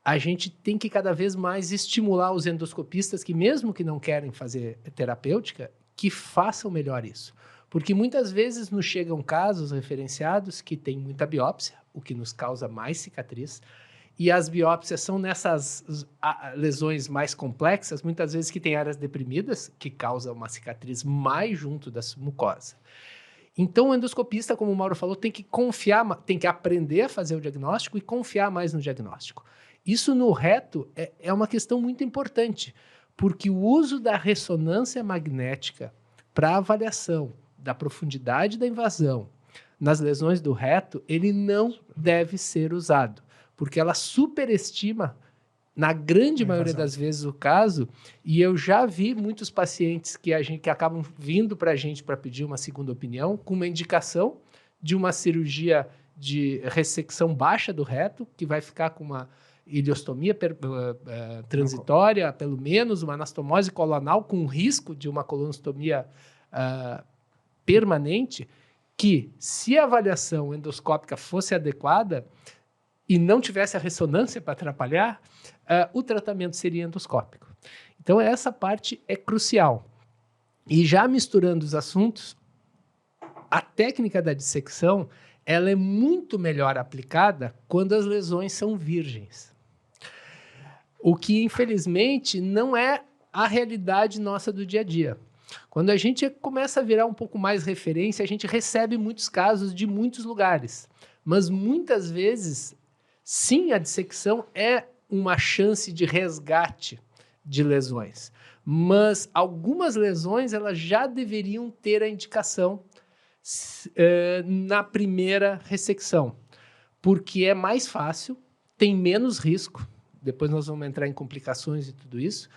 a gente tem que cada vez mais estimular os endoscopistas que, mesmo que não querem fazer terapêutica, que façam melhor isso. Porque muitas vezes nos chegam casos referenciados que tem muita biópsia, o que nos causa mais cicatriz, e as biópsias são nessas lesões mais complexas, muitas vezes que tem áreas deprimidas, que causam uma cicatriz mais junto da submucosa. Então, o endoscopista, como o Mauro falou, tem que confiar, tem que aprender a fazer o diagnóstico e confiar mais no diagnóstico. Isso no reto é uma questão muito importante, porque o uso da ressonância magnética para avaliação da profundidade da invasão nas lesões do reto, ele não deve ser usado, porque ela superestima, na grande maioria das vezes, o caso, e eu já vi muitos pacientes que acabam vindo para a gente para pedir uma segunda opinião, com uma indicação de uma cirurgia de ressecção baixa do reto, que vai ficar com uma ileostomia transitória, pelo menos uma anastomose colonal, com risco de uma colonostomia permanente, que, se a avaliação endoscópica fosse adequada e não tivesse a ressonância para atrapalhar, o tratamento seria endoscópico. Então, essa parte é crucial. E já misturando os assuntos, a técnica da dissecção ela é muito melhor aplicada quando as lesões são virgens. O que, infelizmente, não é a realidade nossa do dia a dia. Quando a gente começa a virar um pouco mais referência, a gente recebe muitos casos de muitos lugares. Mas, muitas vezes, sim, a dissecção é uma chance de resgate de lesões. Mas algumas lesões elas já deveriam ter a indicação na primeira ressecção, porque é mais fácil, tem menos risco. Depois nós vamos entrar em complicações e tudo isso.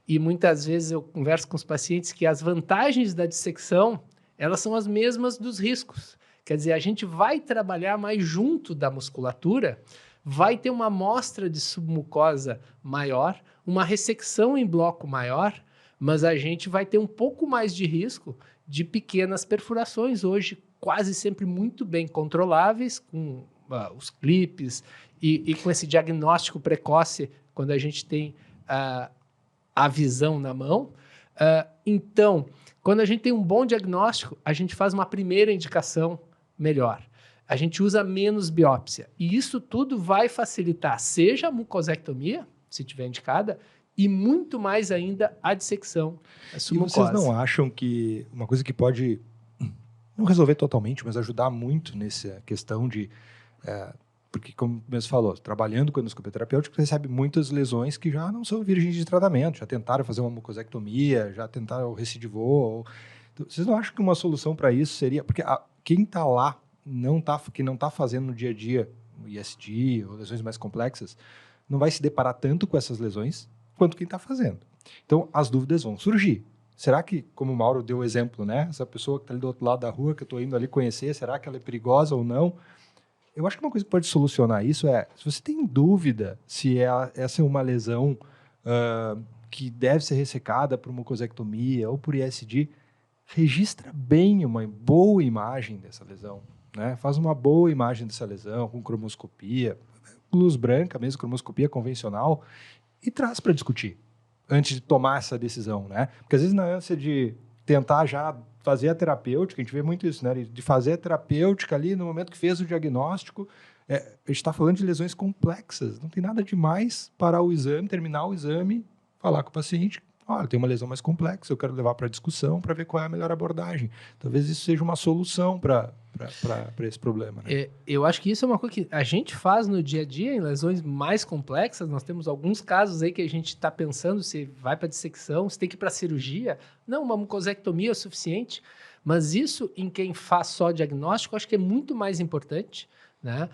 E muitas vezes eu converso com os pacientes que as vantagens da dissecção, elas são as mesmas dos riscos. Quer dizer, a gente vai trabalhar mais junto da musculatura, vai ter uma amostra de submucosa maior, uma ressecção em bloco maior, mas a gente vai ter um pouco mais de risco de pequenas perfurações, hoje quase sempre muito bem controláveis, com os clipes e com esse diagnóstico precoce, quando a gente tem a visão na mão. Então, quando a gente tem um bom diagnóstico, a gente faz uma primeira indicação melhor. A gente usa menos biópsia. E isso tudo vai facilitar, seja a mucosectomia, se tiver indicada, e muito mais ainda a dissecção submucosa. E vocês não acham que uma coisa que pode não resolver totalmente, mas ajudar muito nessa questão de... porque, como mesmo falou, trabalhando com endoscopia terapêutica, você recebe muitas lesões que já não são virgens de tratamento, já tentaram fazer uma mucosectomia, já tentaram o recidivou. Então, vocês não acham que uma solução para isso seria... Porque quem está lá, que não está fazendo no dia a dia, o ISD ou lesões mais complexas, não vai se deparar tanto com essas lesões quanto quem está fazendo. Então, as dúvidas vão surgir. Será que, como o Mauro deu o exemplo, né? Essa pessoa que está ali do outro lado da rua, que eu estou indo ali conhecer, será que ela é perigosa ou não? Eu acho que uma coisa que pode solucionar isso é, se você tem dúvida se essa é uma lesão que deve ser ressecada por mucosectomia ou por ISD, registra bem uma boa imagem dessa lesão, né? Faz uma boa imagem dessa lesão com cromoscopia, luz branca mesmo, cromoscopia convencional, e traz para discutir antes de tomar essa decisão, né? Porque às vezes na ânsia de tentar já fazer a terapêutica, a gente vê muito isso, né? De fazer a terapêutica ali no momento que fez o diagnóstico, a gente está falando de lesões complexas, não tem nada demais parar o exame, terminar o exame, falar com o paciente, olha, tem uma lesão mais complexa, eu quero levar para discussão para ver qual é a melhor abordagem. Talvez isso seja uma solução para esse problema. Né? Eu acho que isso é uma coisa que a gente faz no dia a dia em lesões mais complexas. Nós temos alguns casos aí que a gente está pensando se vai para dissecção, se tem que ir para cirurgia. Não, uma mucosectomia é o suficiente. Mas isso, em quem faz só diagnóstico, acho que é muito mais importante. Né?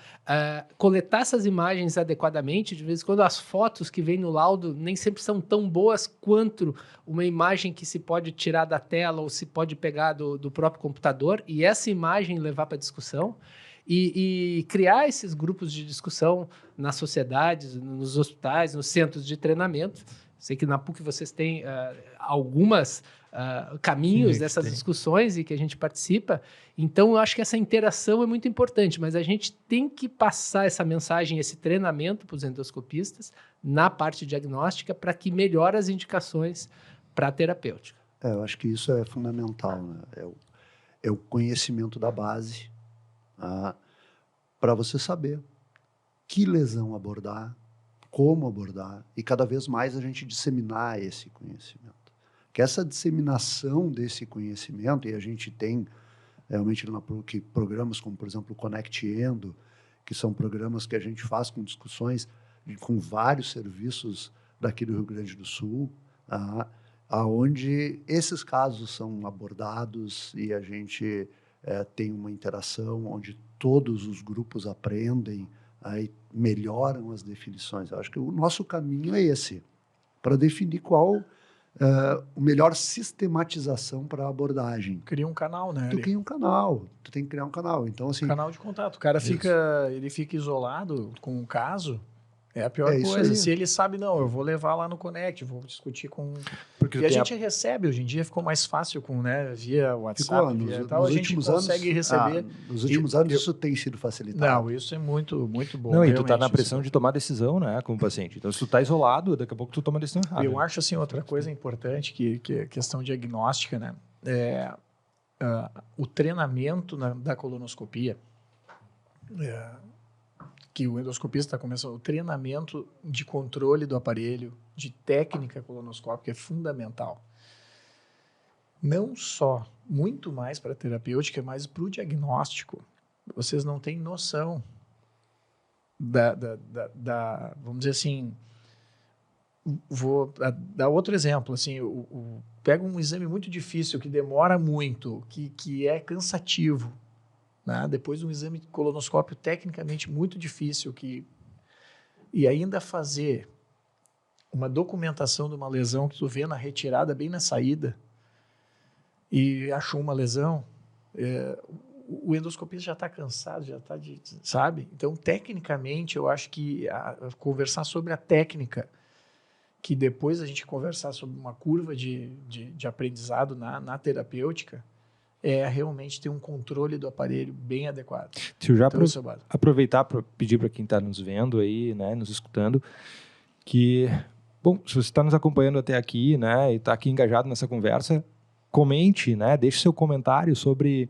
Coletar essas imagens adequadamente, de vez em quando as fotos que vêm no laudo nem sempre são tão boas quanto uma imagem que se pode tirar da tela ou se pode pegar do próprio computador, e essa imagem levar para discussão e criar esses grupos de discussão nas sociedades, nos hospitais, nos centros de treinamento. Sei que na PUC vocês têm algumas caminhos dessas discussões e que a gente participa. Então, eu acho que essa interação é muito importante, mas a gente tem que passar essa mensagem, esse treinamento para os endoscopistas na parte diagnóstica para que melhore as indicações para a terapêutica. Eu acho que isso é fundamental, né? É o conhecimento da base para você saber que lesão abordar, como abordar, e cada vez mais a gente disseminar esse conhecimento. Que essa disseminação desse conhecimento, e a gente tem realmente na PUC programas como, por exemplo, o Connect Endo, que são programas que a gente faz com discussões com vários serviços daqui do Rio Grande do Sul, aonde esses casos são abordados e a gente tem uma interação onde todos os grupos aprendem, aí melhoram as definições. Eu acho que o nosso caminho é esse, para definir qual a melhor sistematização para a abordagem. Cria um canal, né? Tu cria um canal, tu tem que criar um canal. Então, assim, canal de contato. O cara fica isolado com o caso, é a pior coisa. Se ele sabe, não, eu vou levar lá no Connect, vou discutir com... Porque a gente recebe, hoje em dia ficou mais fácil com, né, via WhatsApp, via tal, a gente consegue receber. Nos últimos anos isso tem sido facilitado. Não, isso é muito, muito bom. Não, e tu tá na pressão de tomar decisão, né, como paciente. Então, se tu tá isolado, daqui a pouco tu toma a decisão errada. Eu acho, assim, outra coisa importante, que é questão diagnóstica, né, o treinamento da colonoscopia, que o endoscopista está começando, o treinamento de controle do aparelho, de técnica colonoscópica é fundamental. Não só, muito mais para a terapêutica, mas para o diagnóstico. Vocês não têm noção vamos dizer assim, vou dar outro exemplo, assim, pega um exame muito difícil, que demora muito, que é cansativo, né? Depois de um exame de colonoscópio tecnicamente muito difícil, e ainda fazer uma documentação de uma lesão que tu vê na retirada, bem na saída, e achou uma lesão, o endoscopista já está cansado, já está sabe? Então, tecnicamente, eu acho que conversar sobre a técnica, que depois a gente conversar sobre uma curva de aprendizado na terapêutica, realmente ter um controle do aparelho bem adequado. Deixa eu já aproveitar para pedir para quem está nos vendo aí, né, nos escutando, que, bom, se você está nos acompanhando até aqui, né, e está aqui engajado nessa conversa, comente, né, deixe seu comentário sobre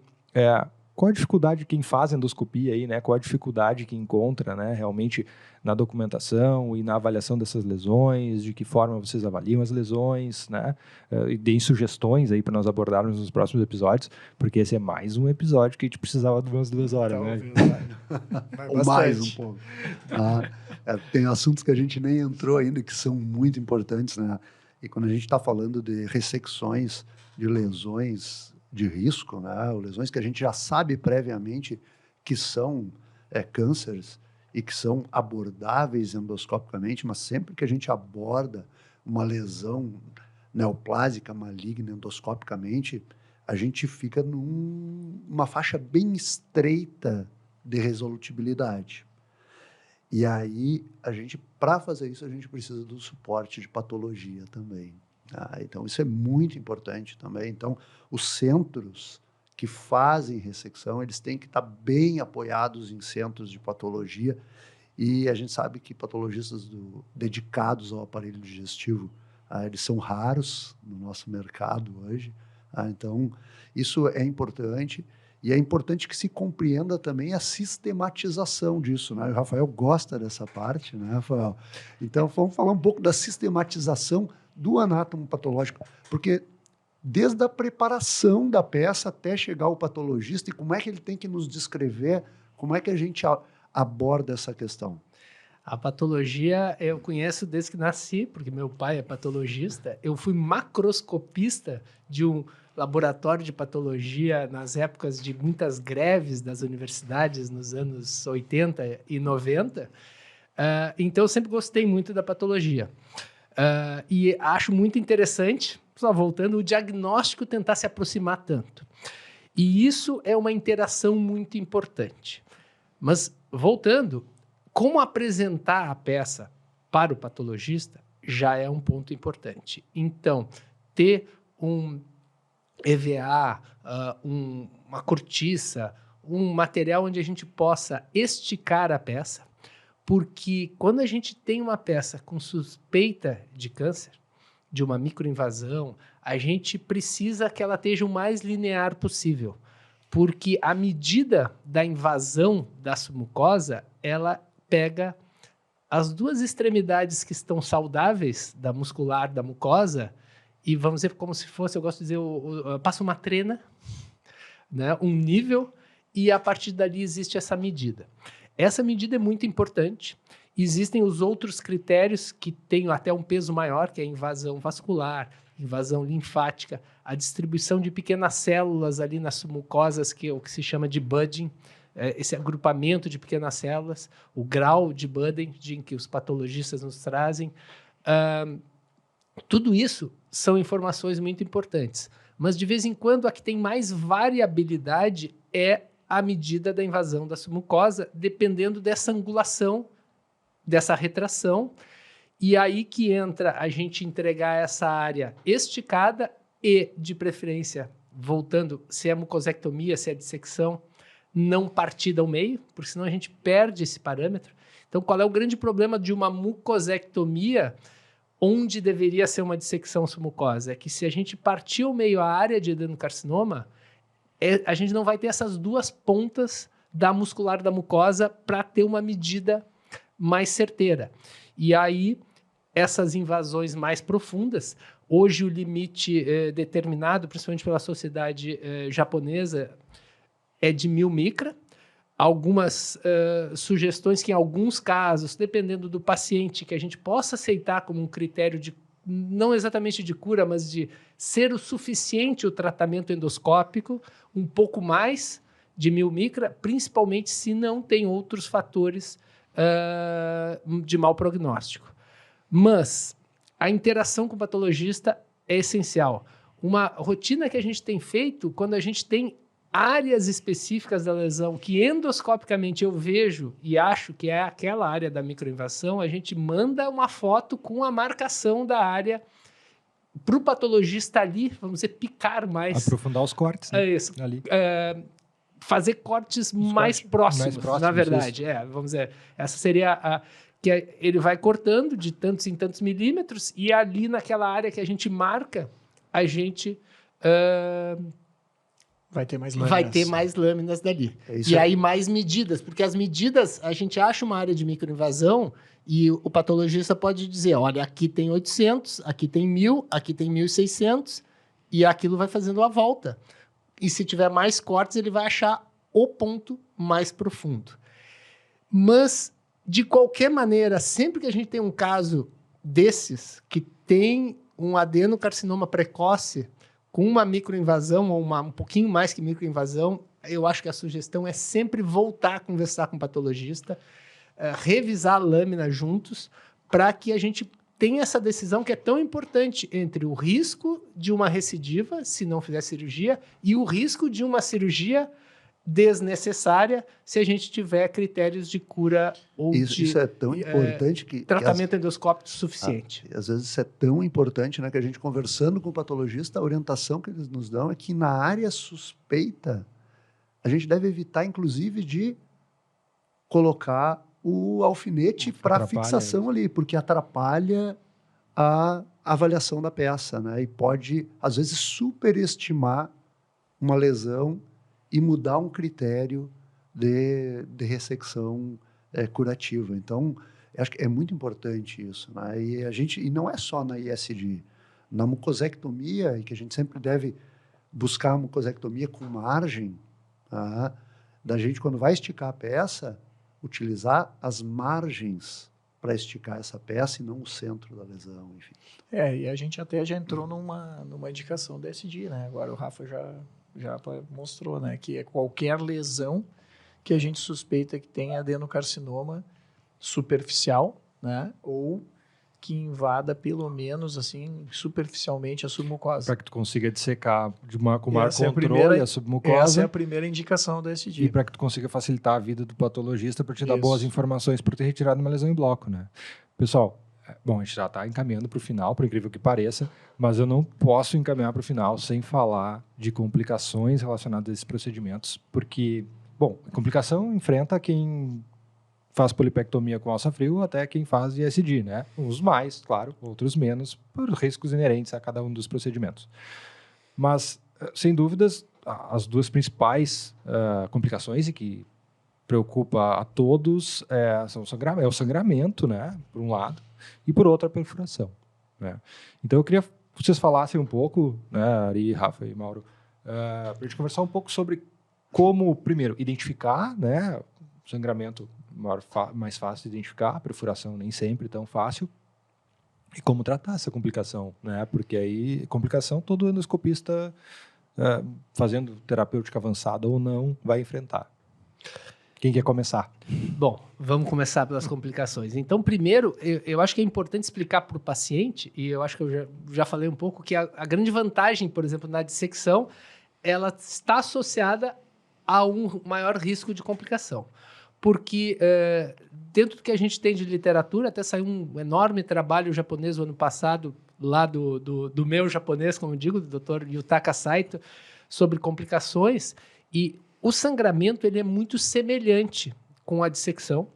qual a dificuldade de quem faz endoscopia aí, né, qual a dificuldade que encontra, né, realmente na documentação e na avaliação dessas lesões, de que forma vocês avaliam as lesões, né, e deem sugestões aí para nós abordarmos nos próximos episódios, porque esse é mais um episódio que a gente precisava de umas 2 horas, né? Ou mais um pouco. Tem assuntos que a gente nem entrou ainda, que são muito importantes, né? E quando a gente está falando de ressecções de lesões de risco, né? Lesões que a gente já sabe previamente que são cânceres e que são abordáveis endoscopicamente, mas sempre que a gente aborda uma lesão neoplásica maligna endoscopicamente, a gente fica numa faixa bem estreita de resolutibilidade. E aí, para fazer isso, a gente precisa do suporte de patologia também. Então, isso é muito importante também. Então, os centros que fazem ressecção, eles têm que estar bem apoiados em centros de patologia. E a gente sabe que patologistas dedicados ao aparelho digestivo, eles são raros no nosso mercado hoje. Então, isso é importante. E é importante que se compreenda também a sistematização disso, né? O Rafael gosta dessa parte, né, Rafael? Então, vamos falar um pouco da sistematização do anátomo patológico, porque desde a preparação da peça até chegar ao patologista, e como é que ele tem que nos descrever, como é que a gente aborda essa questão? A patologia eu conheço desde que nasci, porque meu pai é patologista. Eu fui macroscopista de um laboratório de patologia nas épocas de muitas greves das universidades, nos anos 80 e 90. Então, eu sempre gostei muito da patologia. E acho muito interessante, só voltando, o diagnóstico tentar se aproximar tanto. E isso é uma interação muito importante. Mas, voltando, como apresentar a peça para o patologista já é um ponto importante. Então, ter um EVA, uma cortiça, um material onde a gente possa esticar a peça, porque quando a gente tem uma peça com suspeita de câncer, de uma microinvasão, a gente precisa que ela esteja o mais linear possível, porque a medida da invasão da submucosa, ela pega as duas extremidades que estão saudáveis da muscular da mucosa e vamos dizer como se fosse, eu gosto de dizer, passa uma trena, né, um nível, e a partir dali existe essa medida. Essa medida é muito importante. Existem os outros critérios que têm até um peso maior, que é a invasão vascular, invasão linfática, a distribuição de pequenas células ali nas submucosas, que é o que se chama de budding, esse agrupamento de pequenas células, o grau de budding que os patologistas nos trazem. Tudo isso são informações muito importantes. Mas, de vez em quando, a que tem mais variabilidade é a medida da invasão da submucosa, dependendo dessa angulação, dessa retração. E aí que entra a gente entregar essa área esticada e, de preferência, voltando, se é mucosectomia, se é dissecção, não partida ao meio, porque senão a gente perde esse parâmetro. Então, qual é o grande problema de uma mucosectomia onde deveria ser uma dissecção submucosa? É que se a gente partir ao meio a área de adenocarcinoma, a gente não vai ter essas duas pontas da muscular da mucosa para ter uma medida mais certeira. E aí, essas invasões mais profundas, hoje o limite determinado, principalmente pela sociedade japonesa, é de 1000 micra. Algumas sugestões que, em alguns casos, dependendo do paciente, que a gente possa aceitar como um critério de, não exatamente de cura, mas de ser o suficiente o tratamento endoscópico, um pouco mais de 1000 micra, principalmente se não tem outros fatores de mau prognóstico. Mas a interação com o patologista é essencial. Uma rotina que a gente tem feito, quando a gente tem áreas específicas da lesão que endoscopicamente eu vejo e acho que é aquela área da microinvasão, a gente manda uma foto com a marcação da área para o patologista ali, vamos dizer, picar mais. Aprofundar os cortes, né? É isso. Ali. Fazer cortes mais próximos, na verdade. Vamos dizer, essa seria que ele vai cortando de tantos em tantos milímetros e ali naquela área que a gente marca, a gente vai ter mais lâminas. Vai ter mais lâminas dali. E aí mais medidas, porque as medidas, a gente acha uma área de microinvasão e o patologista pode dizer, olha, aqui tem 800, aqui tem 1000, aqui tem 1600 e aquilo vai fazendo a volta. E se tiver mais cortes, ele vai achar o ponto mais profundo. Mas, de qualquer maneira, sempre que a gente tem um caso desses, que tem um adenocarcinoma precoce, com uma microinvasão ou um pouquinho mais que microinvasão, eu acho que a sugestão é sempre voltar a conversar com o patologista, revisar a lâmina juntos, para que a gente tem essa decisão que é tão importante entre o risco de uma recidiva, se não fizer cirurgia, e o risco de uma cirurgia desnecessária, se a gente tiver critérios de cura ou isso é tão importante que tratamento endoscópico suficiente. Às vezes isso é tão importante, né, que a gente, conversando com o patologista, a orientação que eles nos dão é que na área suspeita a gente deve evitar, inclusive, de colocar o alfinete para fixação ali, porque atrapalha a avaliação da peça, né? E pode, às vezes, superestimar uma lesão e mudar um critério de ressecção curativa. Então, acho que é muito importante isso, né? E não é só na ISD. Na mucosectomia, e que a gente sempre deve buscar a mucosectomia com margem, tá? Da gente, quando vai esticar a peça, utilizar as margens para esticar essa peça e não o centro da lesão, enfim. E a gente até já entrou numa indicação da SD, né? Agora o Rafa já mostrou, né? Que é qualquer lesão que a gente suspeita que tenha adenocarcinoma superficial, né? Ou que invada pelo menos assim superficialmente a submucosa. Para que tu consiga dissecar com maior controle a submucosa. Essa é a primeira indicação da SD. E para que tu consiga facilitar a vida do patologista para te dar boas informações para ter retirado uma lesão em bloco, né? Pessoal, bom, a gente já está encaminhando para o final, por incrível que pareça, mas eu não posso encaminhar para o final sem falar de complicações relacionadas a esses procedimentos, porque, bom, a complicação enfrenta quem faz polipectomia com alça-frio até quem faz ISD, né? Uns mais, claro, outros menos, por riscos inerentes a cada um dos procedimentos. Mas, sem dúvidas, as duas principais complicações e que preocupa a todos é o sangramento, né? Por um lado, e por outro a perfuração, né? Então eu queria que vocês falassem um pouco, né, Ari, Rafa e Mauro, para a gente conversar um pouco sobre como, primeiro, identificar, né, o sangramento mais fácil de identificar, a perfuração nem sempre tão fácil, e como tratar essa complicação, né? Porque aí, complicação, todo endoscopista, fazendo terapêutica avançada ou não, vai enfrentar. Quem quer começar? Bom, vamos começar pelas complicações. Então, primeiro, eu acho que é importante explicar para o paciente, e eu acho que eu já falei um pouco, que a grande vantagem, por exemplo, na dissecção, ela está associada a um maior risco de complicação. Porque dentro do que a gente tem de literatura, até saiu um enorme trabalho japonês no ano passado, lá do meu japonês, como eu digo, do Dr. Yutaka Saito, sobre complicações, e o sangramento ele é muito semelhante com a dissecção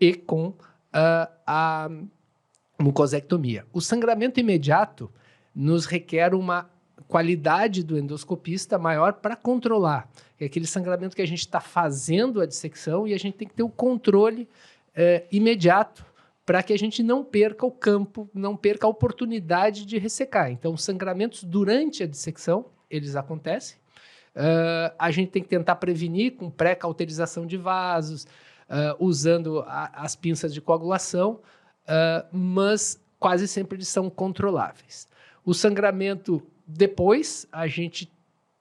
e com a mucosectomia. O sangramento imediato nos requer uma qualidade do endoscopista maior para controlar. É aquele sangramento que a gente está fazendo a dissecção e a gente tem que ter o controle imediato para que a gente não perca o campo, não perca a oportunidade de ressecar. Então, os sangramentos durante a dissecção, eles acontecem. A gente tem que tentar prevenir com pré-cauterização de vasos, usando as pinças de coagulação, mas quase sempre eles são controláveis. O sangramento depois, a gente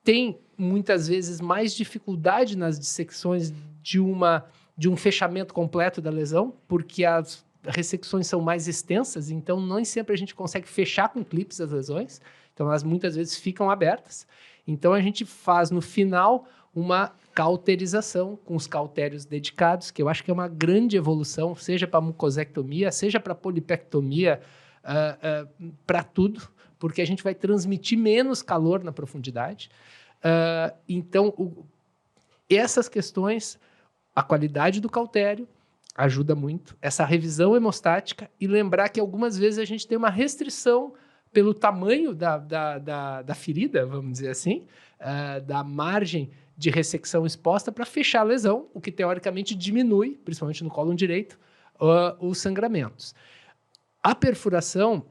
tem muitas vezes mais dificuldade nas dissecções de um fechamento completo da lesão, porque as ressecções são mais extensas, então nem sempre a gente consegue fechar com clipes as lesões, então elas muitas vezes ficam abertas. Então a gente faz no final uma cauterização com os cautérios dedicados, que eu acho que é uma grande evolução, seja para mucosectomia, seja para polipectomia, para tudo, porque a gente vai transmitir menos calor na profundidade. Então, essas questões, a qualidade do cautério ajuda muito, essa revisão hemostática, e lembrar que algumas vezes a gente tem uma restrição pelo tamanho da ferida, vamos dizer assim, da margem de ressecção exposta para fechar a lesão, o que teoricamente diminui, principalmente no cólon direito, os sangramentos. A perfuração,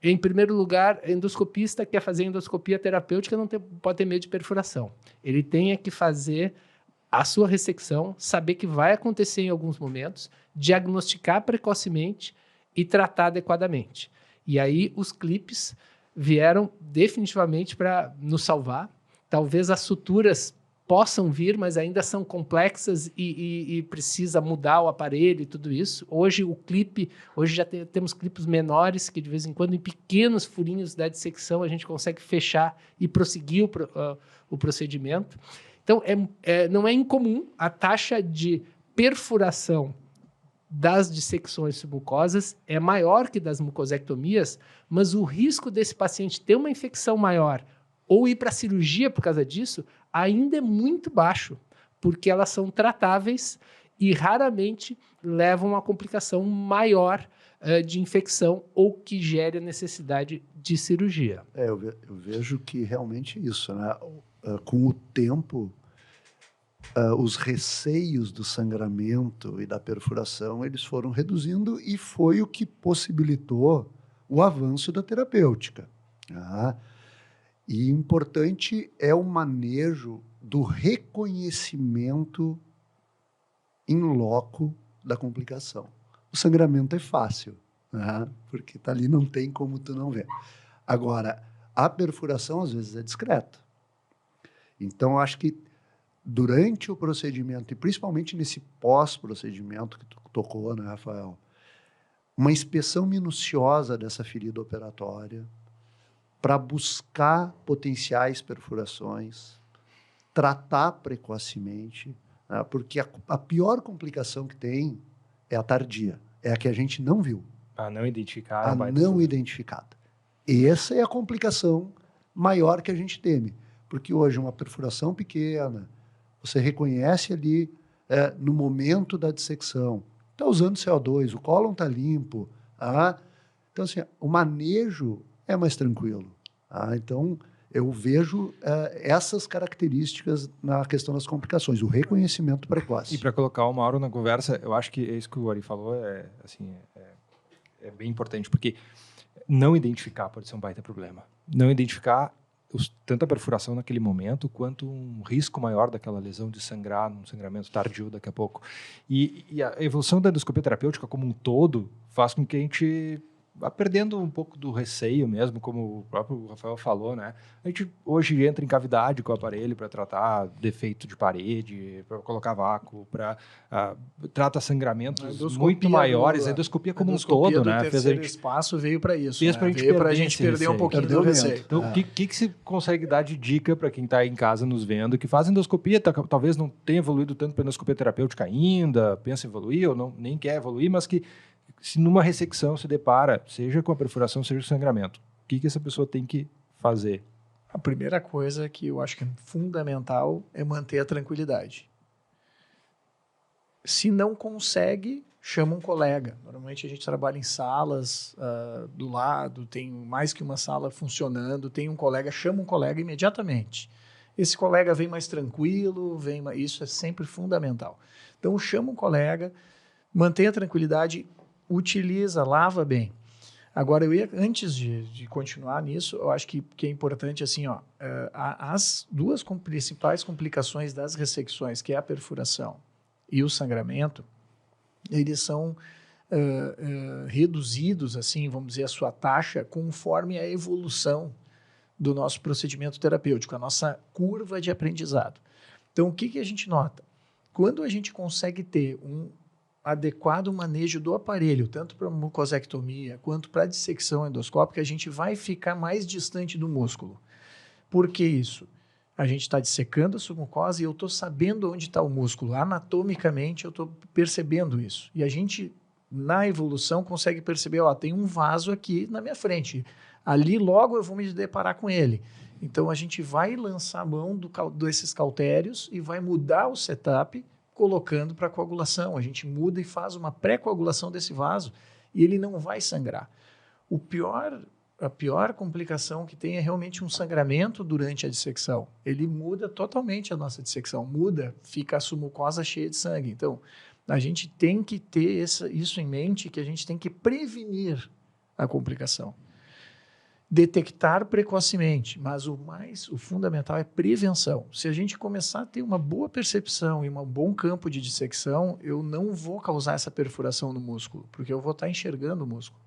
em primeiro lugar, endoscopista que quer fazer endoscopia terapêutica não pode ter medo de perfuração. Ele tem que fazer a sua ressecção, saber que vai acontecer em alguns momentos, diagnosticar precocemente e tratar adequadamente. E aí os clipes vieram definitivamente para nos salvar. Talvez as suturas possam vir, mas ainda são complexas e precisa mudar o aparelho e tudo isso. Hoje já temos clipes menores que de vez em quando em pequenos furinhos da dissecção a gente consegue fechar e prosseguir o procedimento. Então, não é incomum a taxa de perfuração das dissecções submucosas é maior que das mucosectomias, mas o risco desse paciente ter uma infecção maior ou ir para a cirurgia por causa disso ainda é muito baixo, porque elas são tratáveis e raramente levam a complicação maior de infecção ou que gere a necessidade de cirurgia. Eu vejo que realmente isso, né? Com o tempo, os receios do sangramento e da perfuração, eles foram reduzindo e foi o que possibilitou o avanço da terapêutica. E importante é o manejo do reconhecimento in loco da complicação. O sangramento é fácil, né? Porque tá ali, não tem como tu não ver. Agora, a perfuração às vezes é discreta. Então, eu acho que durante o procedimento, e principalmente nesse pós-procedimento que tu tocou, né, Rafael, uma inspeção minuciosa dessa ferida operatória, para buscar potenciais perfurações, tratar precocemente, né? Porque a pior complicação que tem é a tardia, é a que a gente não viu. A não identificada. A não identificada. Essa é a complicação maior que a gente teme, porque hoje uma perfuração pequena, você reconhece ali no momento da dissecção, está usando CO2, o cólon está limpo, então assim, o manejo é mais tranquilo. Então, eu vejo essas características na questão das complicações, o reconhecimento precoce. E para colocar o Mauro na conversa, eu acho que isso que o Ari falou é bem importante, porque não identificar pode ser um baita problema. Não identificar tanto a perfuração naquele momento, quanto um risco maior daquela lesão de sangrar, num sangramento tardio daqui a pouco. E a evolução da endoscopia terapêutica como um todo faz com que a gente vá perdendo um pouco do receio mesmo, como o próprio Rafael falou, né? A gente hoje entra em cavidade com o aparelho para tratar defeito de parede, para colocar vácuo, para trata sangramentos muito maiores, a endoscopia como um todo, né? O terceiro espaço veio para isso, veio para a gente perder um pouquinho do receio. Então, o que se consegue dar de dica para quem está em casa nos vendo, que faz endoscopia, talvez não tenha evoluído tanto para endoscopia terapêutica ainda, pensa em evoluir ou não, nem quer evoluir, mas que se numa ressecção se depara, seja com a perfuração, seja com o sangramento, o que essa pessoa tem que fazer? A primeira coisa que eu acho que é fundamental é manter a tranquilidade. Se não consegue, chama um colega. Normalmente a gente trabalha em salas do lado, tem mais que uma sala funcionando, tem um colega, chama um colega imediatamente. Esse colega vem mais tranquilo, isso é sempre fundamental. Então chama um colega, mantenha a tranquilidade, utiliza, lava bem. Agora, antes de continuar nisso, eu acho que é importante, assim, as duas principais complicações das ressecções, que é a perfuração e o sangramento, eles são reduzidos, assim, vamos dizer, a sua taxa conforme a evolução do nosso procedimento terapêutico, a nossa curva de aprendizado. Então, o que a gente nota? Quando a gente consegue ter um adequado manejo do aparelho, tanto para mucosectomia quanto para dissecção endoscópica, a gente vai ficar mais distante do músculo. Por que isso? A gente está dissecando a submucosa e eu estou sabendo onde está o músculo. Anatomicamente, eu estou percebendo isso. E a gente, na evolução, consegue perceber, tem um vaso aqui na minha frente. Ali, logo, eu vou me deparar com ele. Então, a gente vai lançar a mão desses cautérios e vai mudar o setup, colocando para coagulação. A gente muda e faz uma pré-coagulação desse vaso e ele não vai sangrar. A pior complicação que tem é realmente um sangramento durante a dissecção. Ele muda totalmente a nossa dissecção. Fica a submucosa cheia de sangue. Então, a gente tem que ter isso em mente, que a gente tem que prevenir a complicação. Detectar precocemente, mas o fundamental é prevenção. Se a gente começar a ter uma boa percepção e um bom campo de dissecção, eu não vou causar essa perfuração no músculo, porque eu vou estar enxergando o músculo.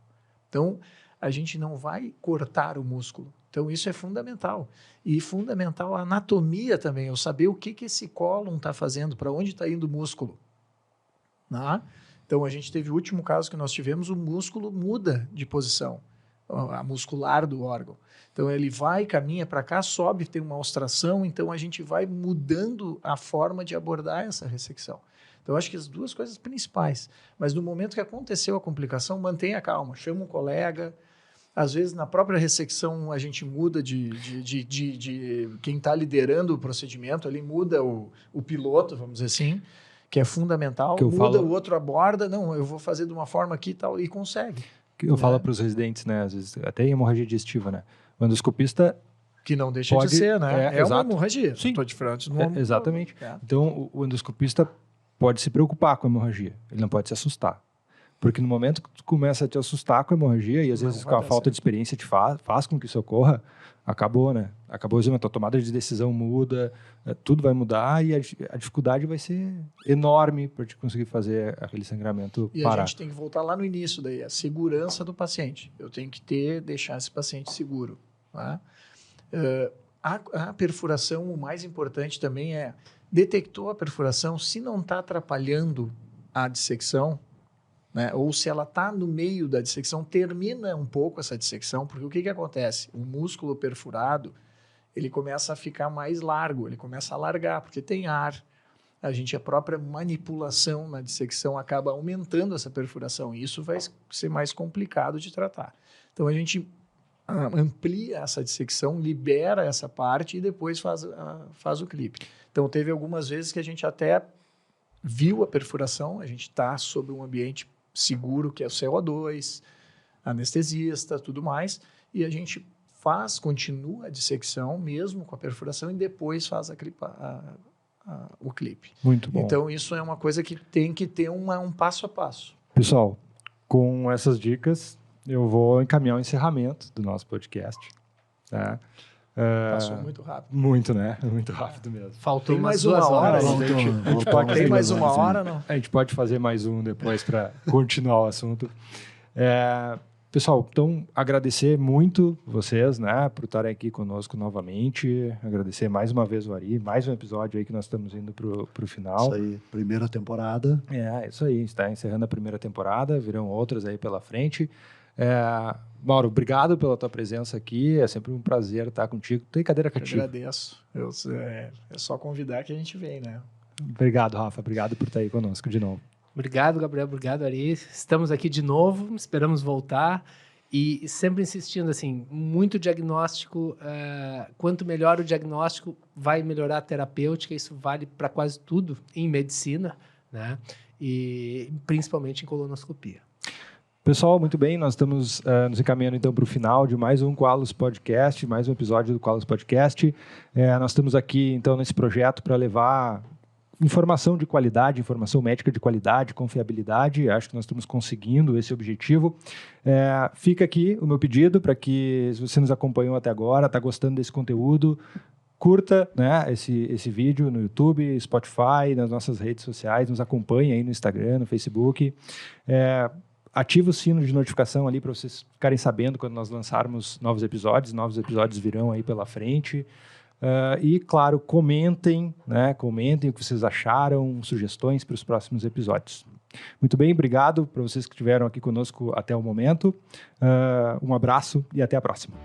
Então, a gente não vai cortar o músculo, Então, isso é fundamental. E fundamental a anatomia também, eu saber o que esse cólon está fazendo, para onde está indo o músculo. Né? Então, a gente teve o último caso que nós tivemos, o músculo muda de posição, a muscular do órgão. Então, ele vai, caminha para cá, sobe, tem uma ostração, então a gente vai mudando a forma de abordar essa ressecção. Então, acho que as duas coisas principais. Mas no momento que aconteceu a complicação, mantenha a calma, chama um colega. Às vezes, na própria ressecção, a gente muda de quem está liderando o procedimento, ali muda o piloto, vamos dizer assim, que é fundamental. Que o outro aborda, não, eu vou fazer de uma forma aqui e tal, e consegue. Que eu falo para os residentes, né? Às vezes, até em hemorragia digestiva, né? O endoscopista... Que não deixa de ser, né? É uma hemorragia. Sim. Estou de frente Exatamente. Então, o endoscopista pode se preocupar com a hemorragia. Ele não pode se assustar. Porque no momento que tu começa a te assustar com a hemorragia, e às vezes com a falta de experiência te faz com que isso ocorra, acabou, né? Acabou, a tua tomada de decisão muda, tudo vai mudar e a dificuldade vai ser enorme para te conseguir fazer aquele sangramento parar. A gente tem que voltar lá no início daí, a segurança do paciente. Eu tenho que deixar esse paciente seguro. Tá? A perfuração, o mais importante também é, detectou a perfuração, se não está atrapalhando a dissecção, né? Ou se ela está no meio da dissecção, termina um pouco essa dissecção, porque o que acontece? O músculo perfurado, ele começa a ficar mais largo, ele começa a alargar, porque tem ar. A própria manipulação na dissecção acaba aumentando essa perfuração, e isso vai ser mais complicado de tratar. Então, a gente amplia essa dissecção, libera essa parte e depois faz o clipe. Então, teve algumas vezes que a gente até viu a perfuração, a gente está sobre um ambiente seguro, que é o CO2, anestesista, tudo mais, e a gente continua a dissecção mesmo com a perfuração e depois faz o clipe. Muito bom. Então, isso é uma coisa que tem que ter um passo a passo. Pessoal, com essas dicas, eu vou encaminhar o encerramento do nosso podcast. Tá? Passou muito rápido. Muito, né? Muito rápido mesmo. Faltou tem mais mais 2 uma hora. horas. A gente pode Tem mais uma hora, não? A gente pode fazer mais um depois para continuar o assunto. Pessoal, então agradecer muito vocês, né, por estarem aqui conosco novamente. Agradecer mais uma vez o Ari, mais um episódio aí que nós estamos indo pro final. Isso aí, primeira temporada. Isso aí, a gente está encerrando a primeira temporada, virão outras aí pela frente. Mauro, obrigado pela tua presença aqui, é sempre um prazer estar contigo. Tem cadeira cativa. Eu agradeço. É só convidar que a gente vem, né? Obrigado, Rafa, obrigado por estar aí conosco de novo. Obrigado, Gabriel. Obrigado, Ari. Estamos aqui de novo, esperamos voltar. E sempre insistindo, assim, muito diagnóstico. Quanto melhor o diagnóstico, vai melhorar a terapêutica. Isso vale para quase tudo em medicina, né? E principalmente em colonoscopia. Pessoal, muito bem, nós estamos nos encaminhando então para o final de mais um Qualos Podcast, mais um episódio do Qualos Podcast. Nós estamos aqui então nesse projeto para levar informação de qualidade, informação médica de qualidade, confiabilidade. Acho que nós estamos conseguindo esse objetivo. Fica aqui o meu pedido para que, se você nos acompanhou até agora, está gostando desse conteúdo, curta, né, esse vídeo no YouTube, Spotify, nas nossas redes sociais, nos acompanhe aí no Instagram, no Facebook. Ativa o sino de notificação ali para vocês ficarem sabendo quando nós lançarmos novos episódios virão aí pela frente. E, claro, comentem, né? Comentem o que vocês acharam, sugestões para os próximos episódios. Muito bem, obrigado para vocês que estiveram aqui conosco até o momento. Um abraço e até a próxima.